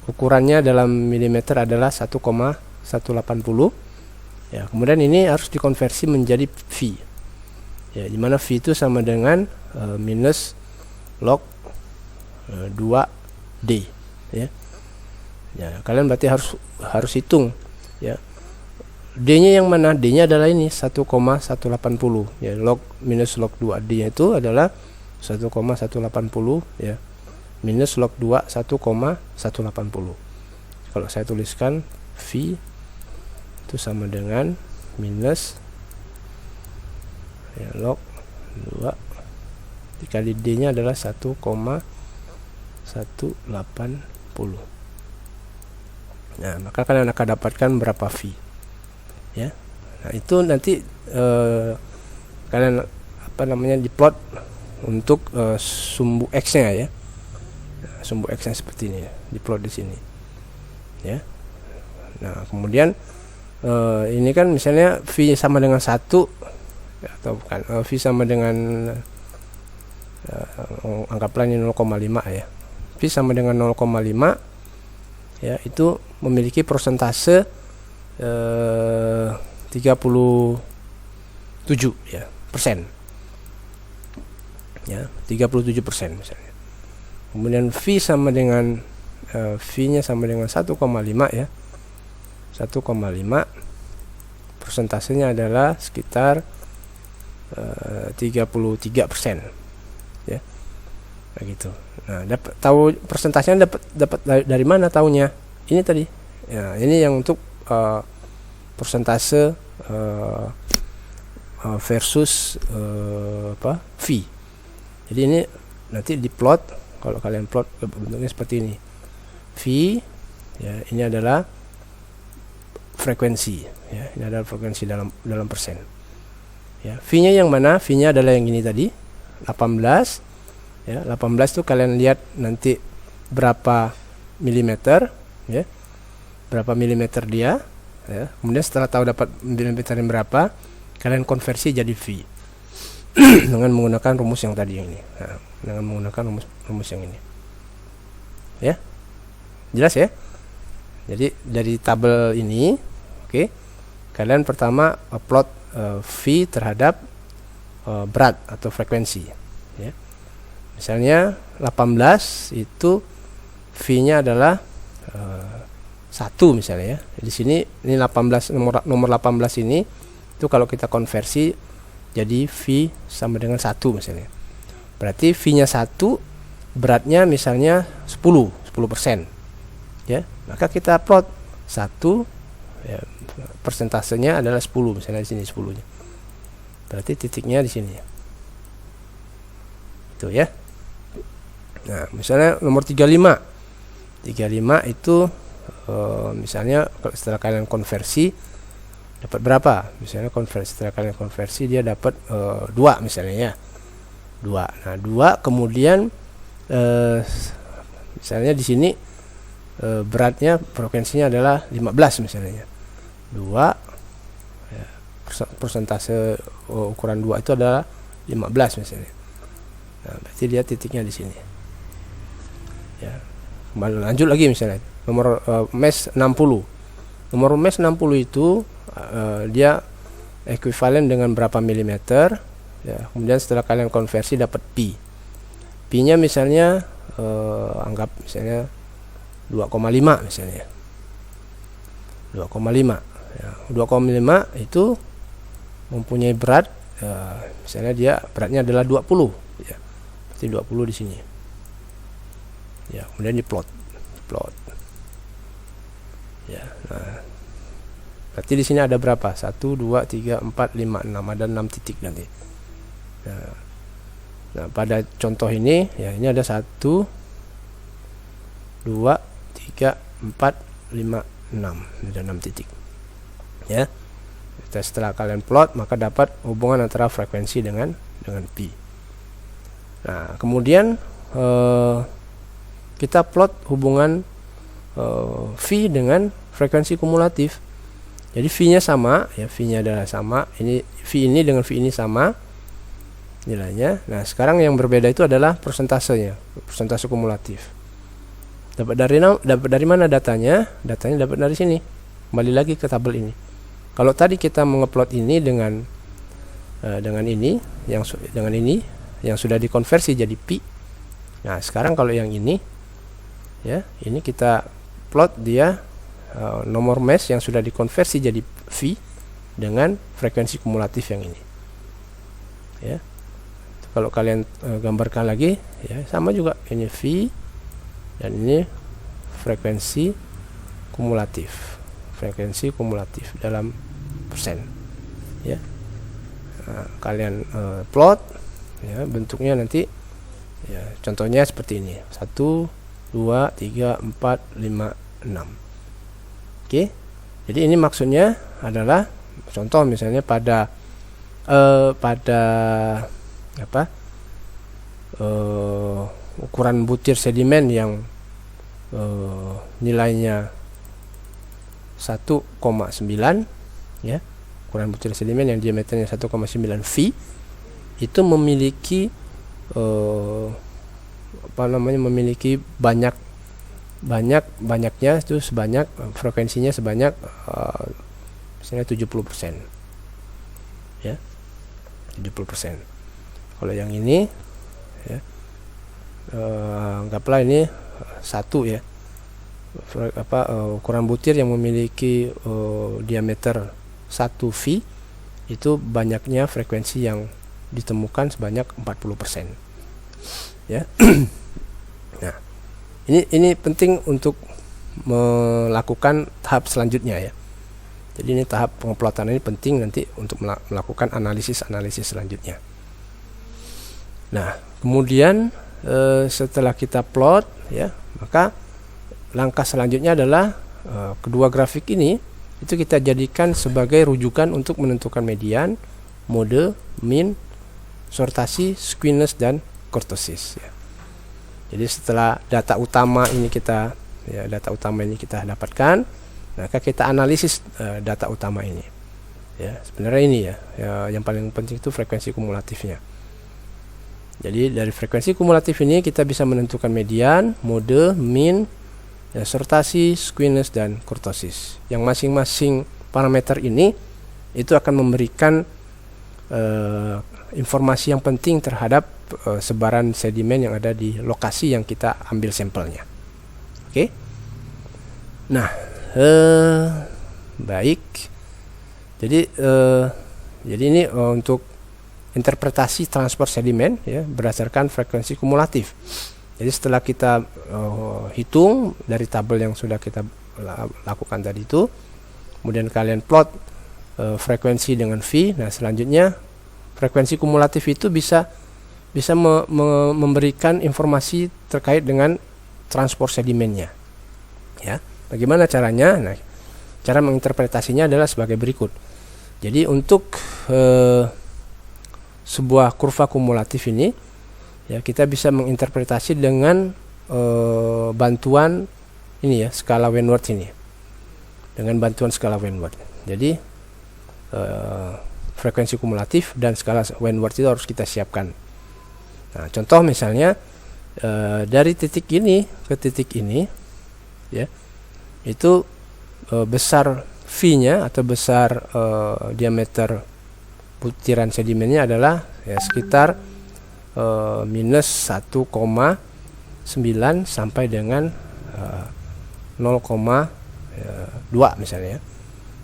ukurannya dalam milimeter adalah 1,180. Ya, kemudian ini harus dikonversi menjadi V. Ya, di mana V itu sama dengan minus log 2D, ya. Ya, kalian berarti harus hitung, ya. D-nya yang mana? D-nya adalah ini 1,180, ya. Minus log 2D-nya itu adalah 1,180, ya. Minus log 2 1,180. Kalau saya tuliskan V itu sama dengan minus, ya, log 2 dikali D-nya adalah 1,180. Nah, maka kalian akan dapatkan berapa V, ya. Nah, itu nanti kalian diplot untuk sumbu X-nya, ya. Nah, sumbu X-nya seperti ini, ya, diplot di sini, ya. Nah, kemudian ini kan misalnya V sama dengan 1, ya, atau bukan, V sama dengan anggaplah ini 0,5, ya. V sama dengan 0,5, ya, itu memiliki persentase 37, ya, persen, ya, 37% misalnya. Kemudian V sama dengan V-nya sama dengan 1,5, ya. 1,5 persentasenya adalah sekitar 33%, ya, begitu. Nah, tahu persentasenya dapat dari mana taunya? Ini tadi, ya, ini yang untuk persentase versus fee. Jadi ini nanti diplot, kalau kalian plot bentuknya seperti ini. Fee, ya, ini adalah frekuensi, ya, ini adalah frekuensi dalam persen. Ya, fee-nya yang mana? Fee-nya adalah yang ini tadi, 18. Ya, 18 itu kalian lihat nanti berapa milimeter, ya, berapa milimeter dia, ya. Kemudian setelah tahu dapat milimeter yang berapa, kalian konversi jadi fee dengan menggunakan rumus yang tadi yang ini. Nah, dengan menggunakan rumus yang ini, ya, jelas ya. Jadi dari tabel ini, oke, kalian pertama plot fee terhadap berat atau frekuensi, ya. Misalnya 18 itu fee-nya adalah 1 misalnya, ya. Di sini ini 18, nomor 18 ini itu kalau kita konversi jadi fee sama dengan 1 misalnya. Berarti fee-nya 1, beratnya misalnya 10%. Ya, maka kita plot 1, ya, persentasenya adalah 10 misalnya di sini 10-nya. Berarti titiknya di sini. Itu ya. Nah, misalnya nomor 35. 35 itu misalnya setelah kalian konversi dapat berapa? Misalnya setelah kalian konversi dia dapat 2 misalnya, ya. 2. Nah, 2 kemudian misalnya di sini beratnya, frekuensinya adalah 15 misalnya. 2, ya, persentase ukuran 2 itu adalah 15 misalnya. Nah, berarti dia titiknya di sini. Ya. Kembali lanjut lagi misalnya nomor mesh 60. Nomor mesh 60 itu dia ekuivalen dengan berapa milimeter, ya. Kemudian setelah kalian konversi dapat pi. Pi-nya misalnya anggap misalnya 2,5 misalnya. 2,5. Ya, 2,5 itu mempunyai berat, misalnya dia beratnya adalah 20, ya. Berarti 20 di sini. Ya, kemudian diplot. Ya, nah, berarti di sini ada berapa? 1, 2, 3, 4, 5, 6, ada 6 titik nanti. Nah, pada contoh ini, ya, ini ada 1, 2, 3, 4, 5, 6, ada 6 titik. Ya, setelah kalian plot maka dapat hubungan antara frekuensi dengan pi. Nah, kemudian kita plot hubungan V dengan frekuensi kumulatif. Jadi V-nya sama, ya, V-nya adalah sama. Ini V ini dengan V ini sama nilainya. Nah, sekarang yang berbeda itu adalah persentasenya, persentase kumulatif. Dapat dari mana datanya? Datanya dapat dari sini. Kembali lagi ke tabel ini. Kalau tadi kita mengeplot ini dengan ini yang sudah dikonversi jadi pi. Nah, sekarang kalau yang ini, ya, ini kita plot dia nomor mesh yang sudah dikonversi jadi V dengan frekuensi kumulatif yang ini. Ya. Kalau kalian gambarkan lagi, ya, sama juga, ini V dan ini frekuensi kumulatif. Frekuensi kumulatif dalam persen. Ya. Nah, kalian plot, ya, bentuknya nanti, ya, contohnya seperti ini. 1, 2, 3, 4, 5, 6. Oke. Jadi ini maksudnya adalah contoh misalnya pada ukuran butir sedimen yang nilainya 1,9, ya, ukuran butir sedimen yang diameternya 1,9 V itu memiliki memiliki banyaknya itu sebanyak frekuensinya sebanyak misalnya 70%, ya, 70%. Kalau yang ini, ya, anggaplah ini 1, ya, ukuran butir yang memiliki diameter 1 V itu banyaknya frekuensi yang ditemukan sebanyak 40%. Ya. Nah, ini penting untuk melakukan tahap selanjutnya ya. Jadi ini tahap pengeplotan ini penting nanti untuk melakukan analisis selanjutnya. Nah, kemudian setelah kita plot ya, maka langkah selanjutnya adalah kedua grafik ini itu kita jadikan sebagai rujukan untuk menentukan median, mode, mean, sortasi, skewness dan kurtosis ya. Jadi setelah data utama ini kita dapatkan, maka kita analisis data utama ini. Ya, sebenarnya ini ya, yang paling penting itu frekuensi kumulatifnya. Jadi dari frekuensi kumulatif ini kita bisa menentukan median, mode, mean, ya, sortasi, skewness dan kurtosis. Yang masing-masing parameter ini itu akan memberikan informasi yang penting terhadap sebaran sedimen yang ada di lokasi yang kita ambil sampelnya. Oke. Nah, baik. Jadi ini untuk interpretasi transport sedimen ya berdasarkan frekuensi kumulatif. Jadi setelah kita hitung dari tabel yang sudah kita lakukan tadi itu, kemudian kalian plot frekuensi dengan V. Nah, selanjutnya frekuensi kumulatif itu bisa memberikan informasi terkait dengan transport sedimennya. Ya, bagaimana caranya? Nah, cara menginterpretasinya adalah sebagai berikut. Jadi untuk sebuah kurva kumulatif ini, ya kita bisa menginterpretasi dengan bantuan ini ya, skala Wentworth ini. Dengan bantuan skala Wentworth. Jadi frekuensi kumulatif dan skala Wentworth itu harus kita siapkan. Nah, contoh misalnya dari titik ini ke titik ini ya, itu besar V-nya atau besar diameter butiran sedimennya adalah ya sekitar minus 1,9 sampai dengan 0,2 misalnya,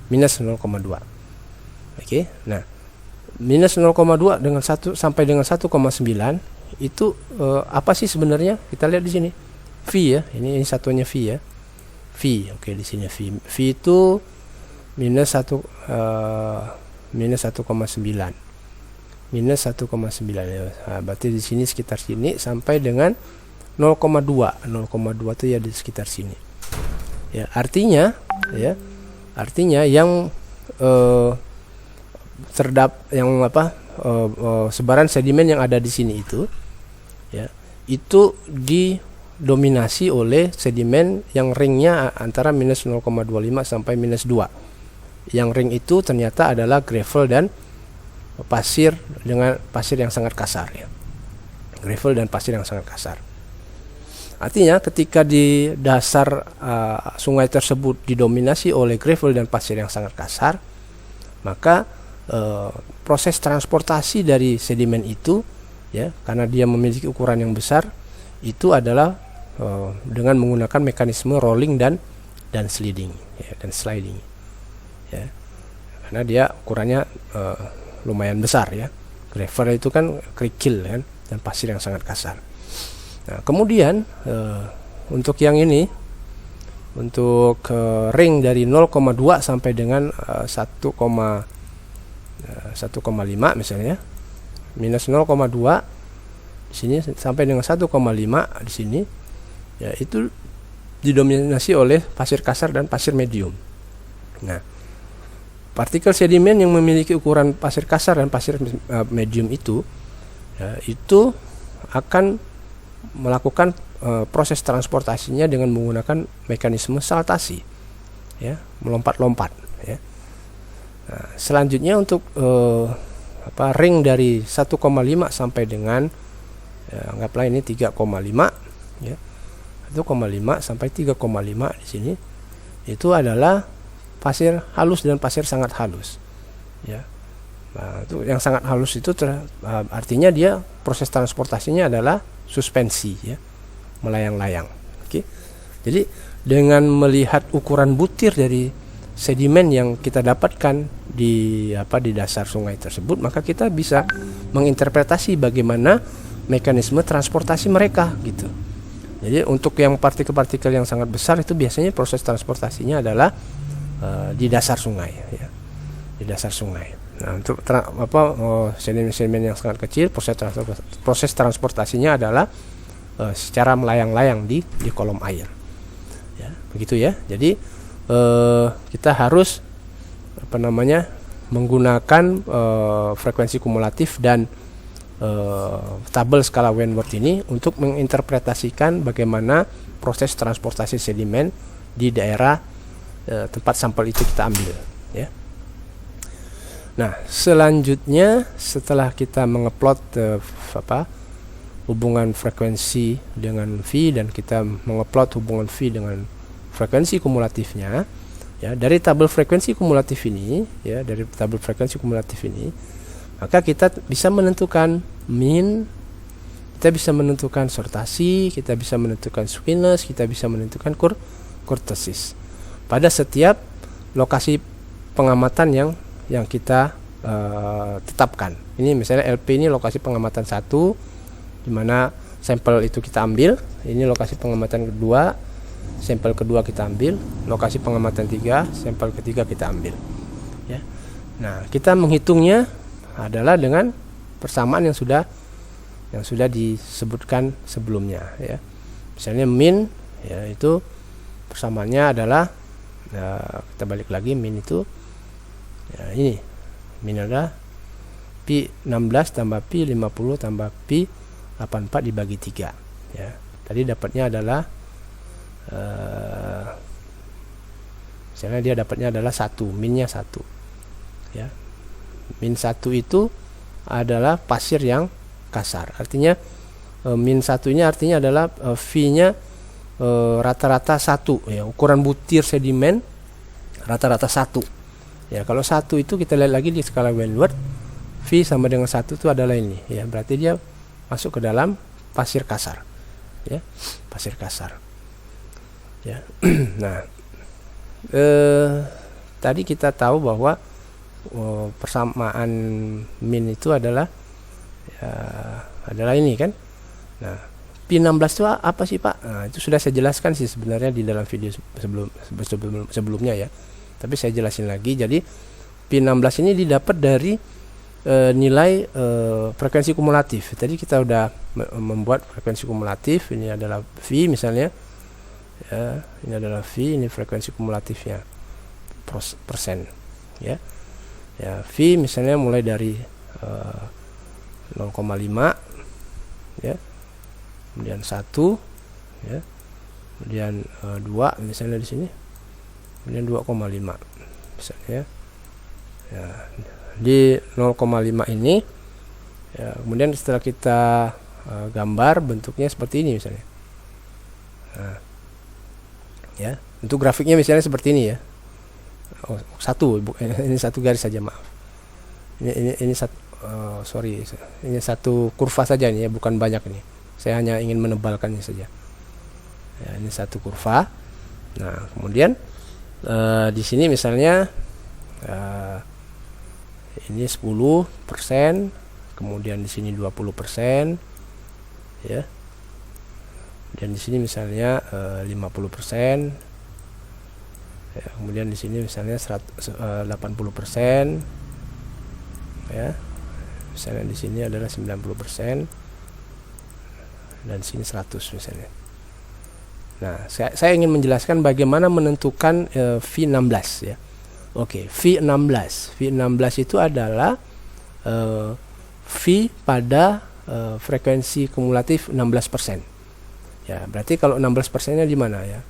minus 0,2. Oke, nah minus 0,2 dengan 1 sampai dengan 1,9 itu apa sih sebenarnya? Kita lihat di sini V ya, ini satuannya V ya, V. Oke, di sini V itu minus 1,9 minus 1,9 ya. Nah, berarti di sini sekitar sini sampai dengan 0,2 itu ya di sekitar sini ya. Artinya yang sebaran sedimen yang ada di sini itu ya, itu didominasi oleh sedimen yang ringnya antara minus 0,25 sampai minus 2. Yang ring itu ternyata adalah gravel dan pasir dengan pasir yang sangat kasar ya. Gravel dan pasir yang sangat kasar. Artinya ketika di dasar sungai tersebut didominasi oleh gravel dan pasir yang sangat kasar, maka proses transportasi dari sedimen itu ya, karena dia memiliki ukuran yang besar, itu adalah dengan menggunakan mekanisme rolling dan sliding ya, ya. Karena dia ukurannya lumayan besar ya. Gravel itu kan kerikil kan, dan pasir yang sangat kasar. Nah, kemudian untuk yang ini, untuk ring dari 0,2 sampai dengan 1,5 misalnya, minus 0,2 di sini sampai dengan 1,5 di sini, ya itu didominasi oleh pasir kasar dan pasir medium. Nah, partikel sedimen yang memiliki ukuran pasir kasar dan pasir medium itu, ya, itu akan melakukan proses transportasinya dengan menggunakan mekanisme saltasi, ya, melompat-lompat. Ya. Nah, selanjutnya untuk ring dari 1,5 sampai dengan anggaplah ini 3,5, ya, 1,5 sampai 3,5 di sini, itu adalah pasir halus dan pasir sangat halus. Ya. Nah, itu yang sangat halus itu artinya dia proses transportasinya adalah suspensi ya, melayang-layang. Oke. Jadi dengan melihat ukuran butir dari sedimen yang kita dapatkan di dasar sungai tersebut, maka kita bisa menginterpretasi bagaimana mekanisme transportasi mereka gitu. Jadi untuk yang partikel-partikel yang sangat besar itu biasanya proses transportasinya adalah di dasar sungai ya. Di dasar sungai. Nah, untuk sedimen-sedimen yang sangat kecil, proses transportasinya adalah secara melayang-layang di kolom air. Ya, begitu ya. Jadi kita harus menggunakan frekuensi kumulatif dan tabel skala Wentworth ini untuk menginterpretasikan bagaimana proses transportasi sedimen di daerah tempat sampel itu kita ambil ya. Nah, selanjutnya setelah kita mengeplot hubungan frekuensi dengan V dan kita mengeplot hubungan V dengan frekuensi kumulatifnya ya, dari tabel frekuensi kumulatif ini maka kita bisa menentukan mean, kita bisa menentukan sortasi, kita bisa menentukan skewness, kita bisa menentukan kurtosis pada setiap lokasi pengamatan yang kita tetapkan. Ini misalnya LP ini lokasi pengamatan 1 di mana sampel itu kita ambil, ini lokasi pengamatan kedua, sampel kedua kita ambil, lokasi pengamatan 3, sampel ketiga kita ambil ya. Nah, kita menghitungnya adalah dengan persamaan yang sudah disebutkan sebelumnya ya. Misalnya min ya, itu persamaannya adalah kita balik lagi, min itu ya, ini min adalah pi 16 tambah pi 50 tambah pi 84 dibagi 3 ya. Tadi dapatnya adalah misalnya dia dapatnya adalah 1, minnya 1 ya. Min 1 itu adalah pasir yang kasar. Artinya min 1 ini artinya adalah V-nya rata-rata 1 ya. Ukuran butir sedimen rata-rata 1 ya. Kalau 1 itu kita lihat lagi di skala Wentworth, V sama dengan 1 itu adalah ini ya. Berarti dia masuk ke dalam pasir kasar ya. Pasir kasar ya. Nah, tadi kita tahu bahwa persamaan min itu adalah ini kan. Nah, pi 16 itu apa sih Pak? Nah, itu sudah saya jelaskan sih sebenarnya di dalam video sebelumnya ya. Tapi saya jelasin lagi. Jadi pi 16 ini didapat dari nilai frekuensi kumulatif. Tadi kita udah membuat frekuensi kumulatif. Ini adalah V misalnya ya, ini adalah V, ini frekuensi kumulatifnya persen ya. Ya, V misalnya mulai dari 0,5 ya, kemudian 1 ya, kemudian 2 misalnya di sini, kemudian 2,5 misalnya ya. Di 0,5 ini ya, kemudian setelah kita gambar bentuknya seperti ini misalnya. Nah, ya, untuk grafiknya misalnya seperti ini ya. Ini satu garis saja, maaf. Ini satu ini satu kurva saja ini ya, bukan banyak ini. Saya hanya ingin menebalkannya saja. Ya, ini satu kurva. Nah, kemudian di sini misalnya ini 10%, kemudian di sini 20% ya. Dan di sini misalnya 50%. Ya, kemudian di sini misalnya 80% ya. Misalnya di sini adalah 90% dan di sini 100 misalnya. Nah, saya ingin menjelaskan bagaimana menentukan V16 ya. Oke, V16 itu adalah V pada frekuensi kumulatif 16%. Ya, berarti kalau 16%-nya di mana ya?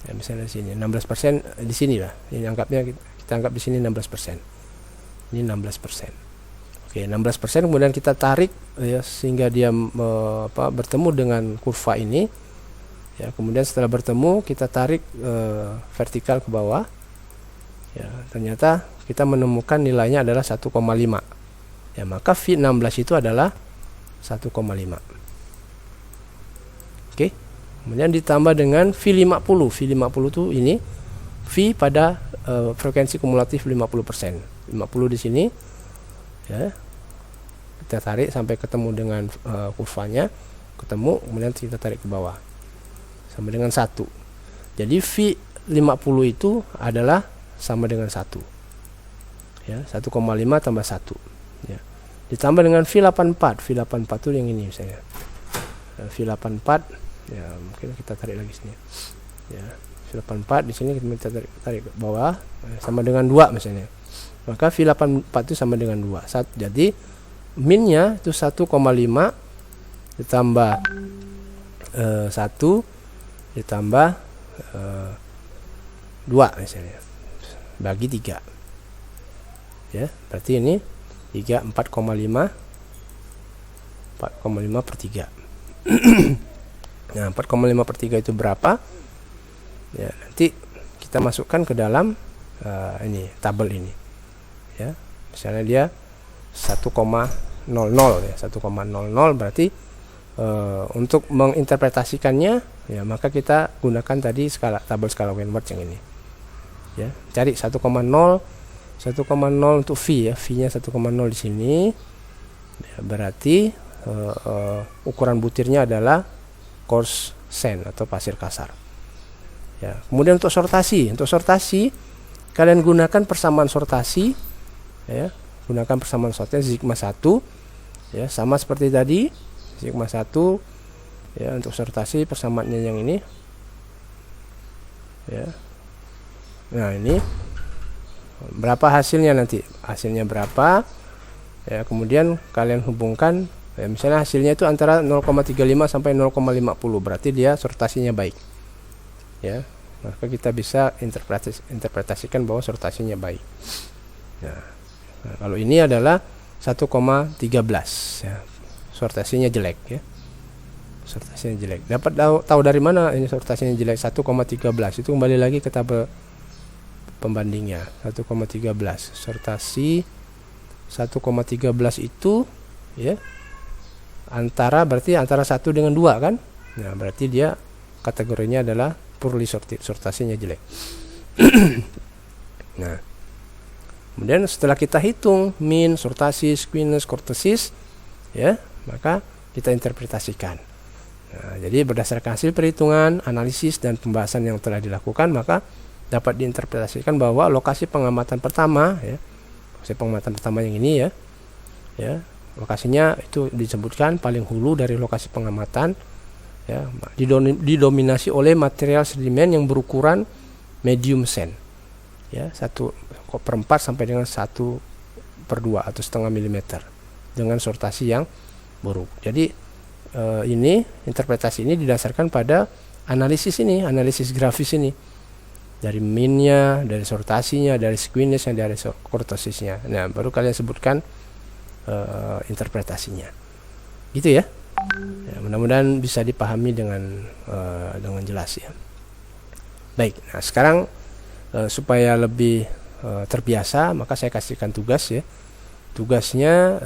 Ya, misalnya di sini 16% di sini lah. Ini anggapnya kita anggap di sini 16%. Ini 16%. Oke, 16% kemudian kita tarik ya sehingga dia bertemu dengan kurva ini. Ya, kemudian setelah bertemu kita tarik vertikal ke bawah. Ya, ternyata kita menemukan nilainya adalah 1,5. Ya, maka V16 itu adalah 1,5. Oke. Kemudian ditambah dengan V50. V50 itu ini V pada frekuensi kumulatif 50%. 50 di sini ya, kita tarik sampai ketemu dengan kurvanya, ketemu, kemudian kita tarik ke bawah sama dengan 1. Jadi V50 itu adalah sama dengan 1 ya, 1,5 tambah 1 ya, ditambah dengan V84 itu yang ini misalnya, V84 ya, mungkin kita tarik lagi sini ya, V84 di sini kita tarik ke bawah sama dengan 2 misalnya, maka V84 itu sama dengan 2. Jadi minnya itu 1,5 ditambah 1 ditambah 2 misalnya, bagi 3 ya, berarti ini 4,5 per 3. Nah, 4,5 per 3 itu berapa ya, nanti kita masukkan ke dalam ini tabel ini ya, misalnya dia 1,00 ya, 1,00 berarti untuk menginterpretasikannya ya, maka kita gunakan tadi tabel skala Wentworth yang ini ya, cari 1,0 untuk V ya, V-nya 1,0 di sini ya, berarti ukuran butirnya adalah coarse sand atau pasir kasar ya. Kemudian untuk sortasi kalian gunakan persamaan sortasi ya, gunakan persamaan sortasi sigma 1 ya, sama seperti tadi sigma 1 ya, untuk sortasi persamaannya yang ini ya. Nah, ini berapa hasilnya, nanti hasilnya berapa ya, kemudian kalian hubungkan ya, misalnya hasilnya itu antara 0,35 sampai 0,50, berarti dia sortasinya baik ya, maka kita bisa interpretasikan bahwa sortasinya baik ya. Nah, kalau ini adalah 1,13 ya, sortasinya jelek ya, sortasinya jelek. Dapat tahu dari mana ini sortasinya jelek 1,13? Itu kembali lagi ke tabel pembandingnya, 1,13 sortasi 1,13 itu ya, berarti antara 1 dengan 2 kan. Nah, berarti dia kategorinya adalah poorly sorted, sortasinya jelek. Nah, kemudian setelah kita hitung min, sortasi, squeeze, kurtosis ya, maka kita interpretasikan. Nah, jadi berdasarkan hasil perhitungan, analisis dan pembahasan yang telah dilakukan, maka dapat diinterpretasikan bahwa lokasi pengamatan pertama ya, lokasi pengamatan pertama yang ini ya, lokasinya itu disebutkan paling hulu dari lokasi pengamatan ya, didominasi oleh material sedimen yang berukuran medium sand ya, 1/4 sampai dengan 1/2 atau setengah milimeter dengan sortasi yang buruk. Jadi ini interpretasi ini didasarkan pada analisis grafis ini, dari minnya, dari sortasinya, dari squeeze-nya, dari kurtosisnya. Nah, baru kalian sebutkan interpretasinya gitu ya. Mudah-mudahan bisa dipahami dengan jelas ya. Baik, nah sekarang supaya lebih terbiasa, maka saya kasihkan tugas ya. Tugasnya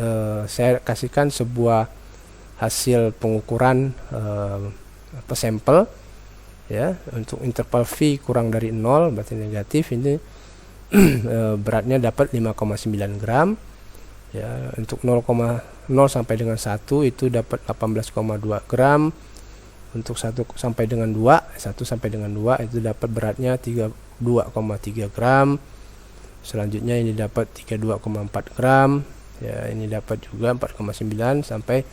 saya kasihkan sebuah hasil pengukuran sampel ya, untuk interval V kurang dari 0 berarti negatif, ini beratnya dapat 5,9 gram ya, untuk 0,0 sampai dengan 1 itu dapat 18,2 gram, untuk 1 sampai dengan 2 itu dapat beratnya 32,3 gram, selanjutnya ini dapat 32,4 gram ya, ini dapat juga 4,9 sampai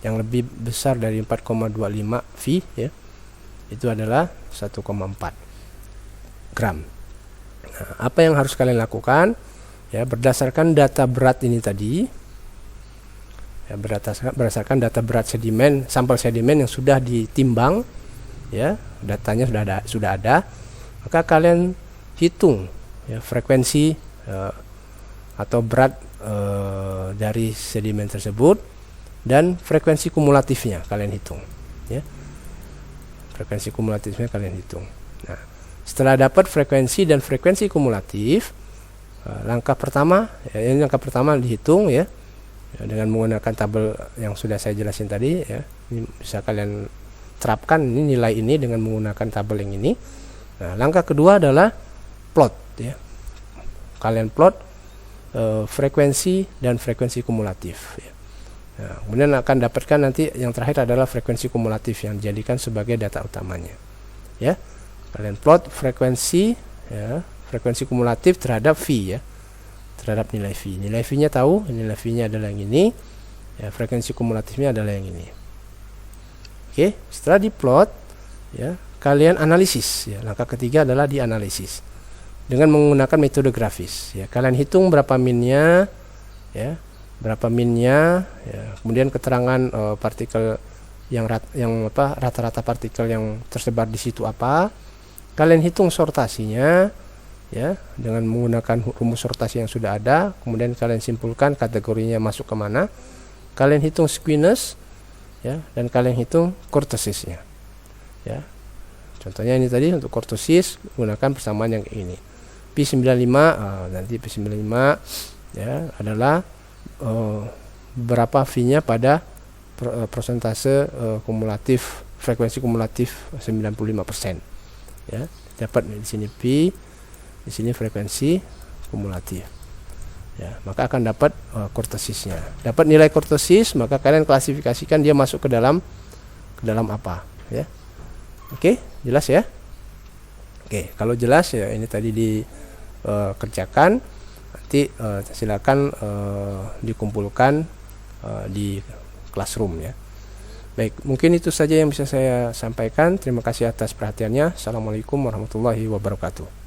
yang lebih besar dari 4,25 V ya, itu adalah 1,4 gram. Nah, apa yang harus kalian lakukan ya, berdasarkan data berat ini tadi ya, berdasarkan data berat sedimen, sampel sedimen yang sudah ditimbang ya, datanya sudah ada, maka kalian hitung ya, frekuensi atau berat dari sedimen tersebut dan frekuensi kumulatifnya kalian hitung ya, frekuensi kumulatifnya kalian hitung. Nah, setelah dapat frekuensi dan frekuensi kumulatif, langkah pertama dihitung ya, dengan menggunakan tabel yang sudah saya jelasin tadi ya. Ini bisa kalian terapkan ini nilai ini dengan menggunakan tabel yang ini. Nah, langkah kedua adalah plot ya. Kalian plot frekuensi dan frekuensi kumulatif ya. Nah, kemudian akan dapatkan nanti yang terakhir adalah frekuensi kumulatif yang dijadikan sebagai data utamanya ya. Kalian plot frekuensi ya, frekuensi kumulatif terhadap V ya, terhadap nilai V. Nilai V-nya tahu, nilai V-nya adalah yang ini ya, frekuensi kumulatifnya adalah yang ini. Oke, setelah diplot ya, kalian analisis ya. Langkah ketiga adalah dianalisis dengan menggunakan metode grafis ya. Kalian hitung berapa minnya ya, kemudian keterangan partikel yang rata-rata partikel yang tersebar di situ apa. Kalian hitung sortasinya ya dengan menggunakan rumus sortasi yang sudah ada, kemudian kalian simpulkan kategorinya masuk ke mana. Kalian hitung skewness ya, dan kalian hitung kurtosisnya ya. Contohnya ini tadi untuk kurtosis gunakan persamaan yang ini. P95 nanti P95 ya adalah berapa V-nya pada persentase kumulatif, frekuensi kumulatif 95% ya. Dapat di sini P, di sini frekuensi kumulatif ya, maka akan dapat kurtosisnya. Dapat nilai kurtosis, maka kalian klasifikasikan dia masuk ke dalam apa ya. Oke, jelas ya. Oke, kalau jelas ya ini tadi dikerjakan, nanti silakan dikumpulkan di classroom ya. Baik, mungkin itu saja yang bisa saya sampaikan. Terima kasih atas perhatiannya. Assalamualaikum warahmatullahi wabarakatuh.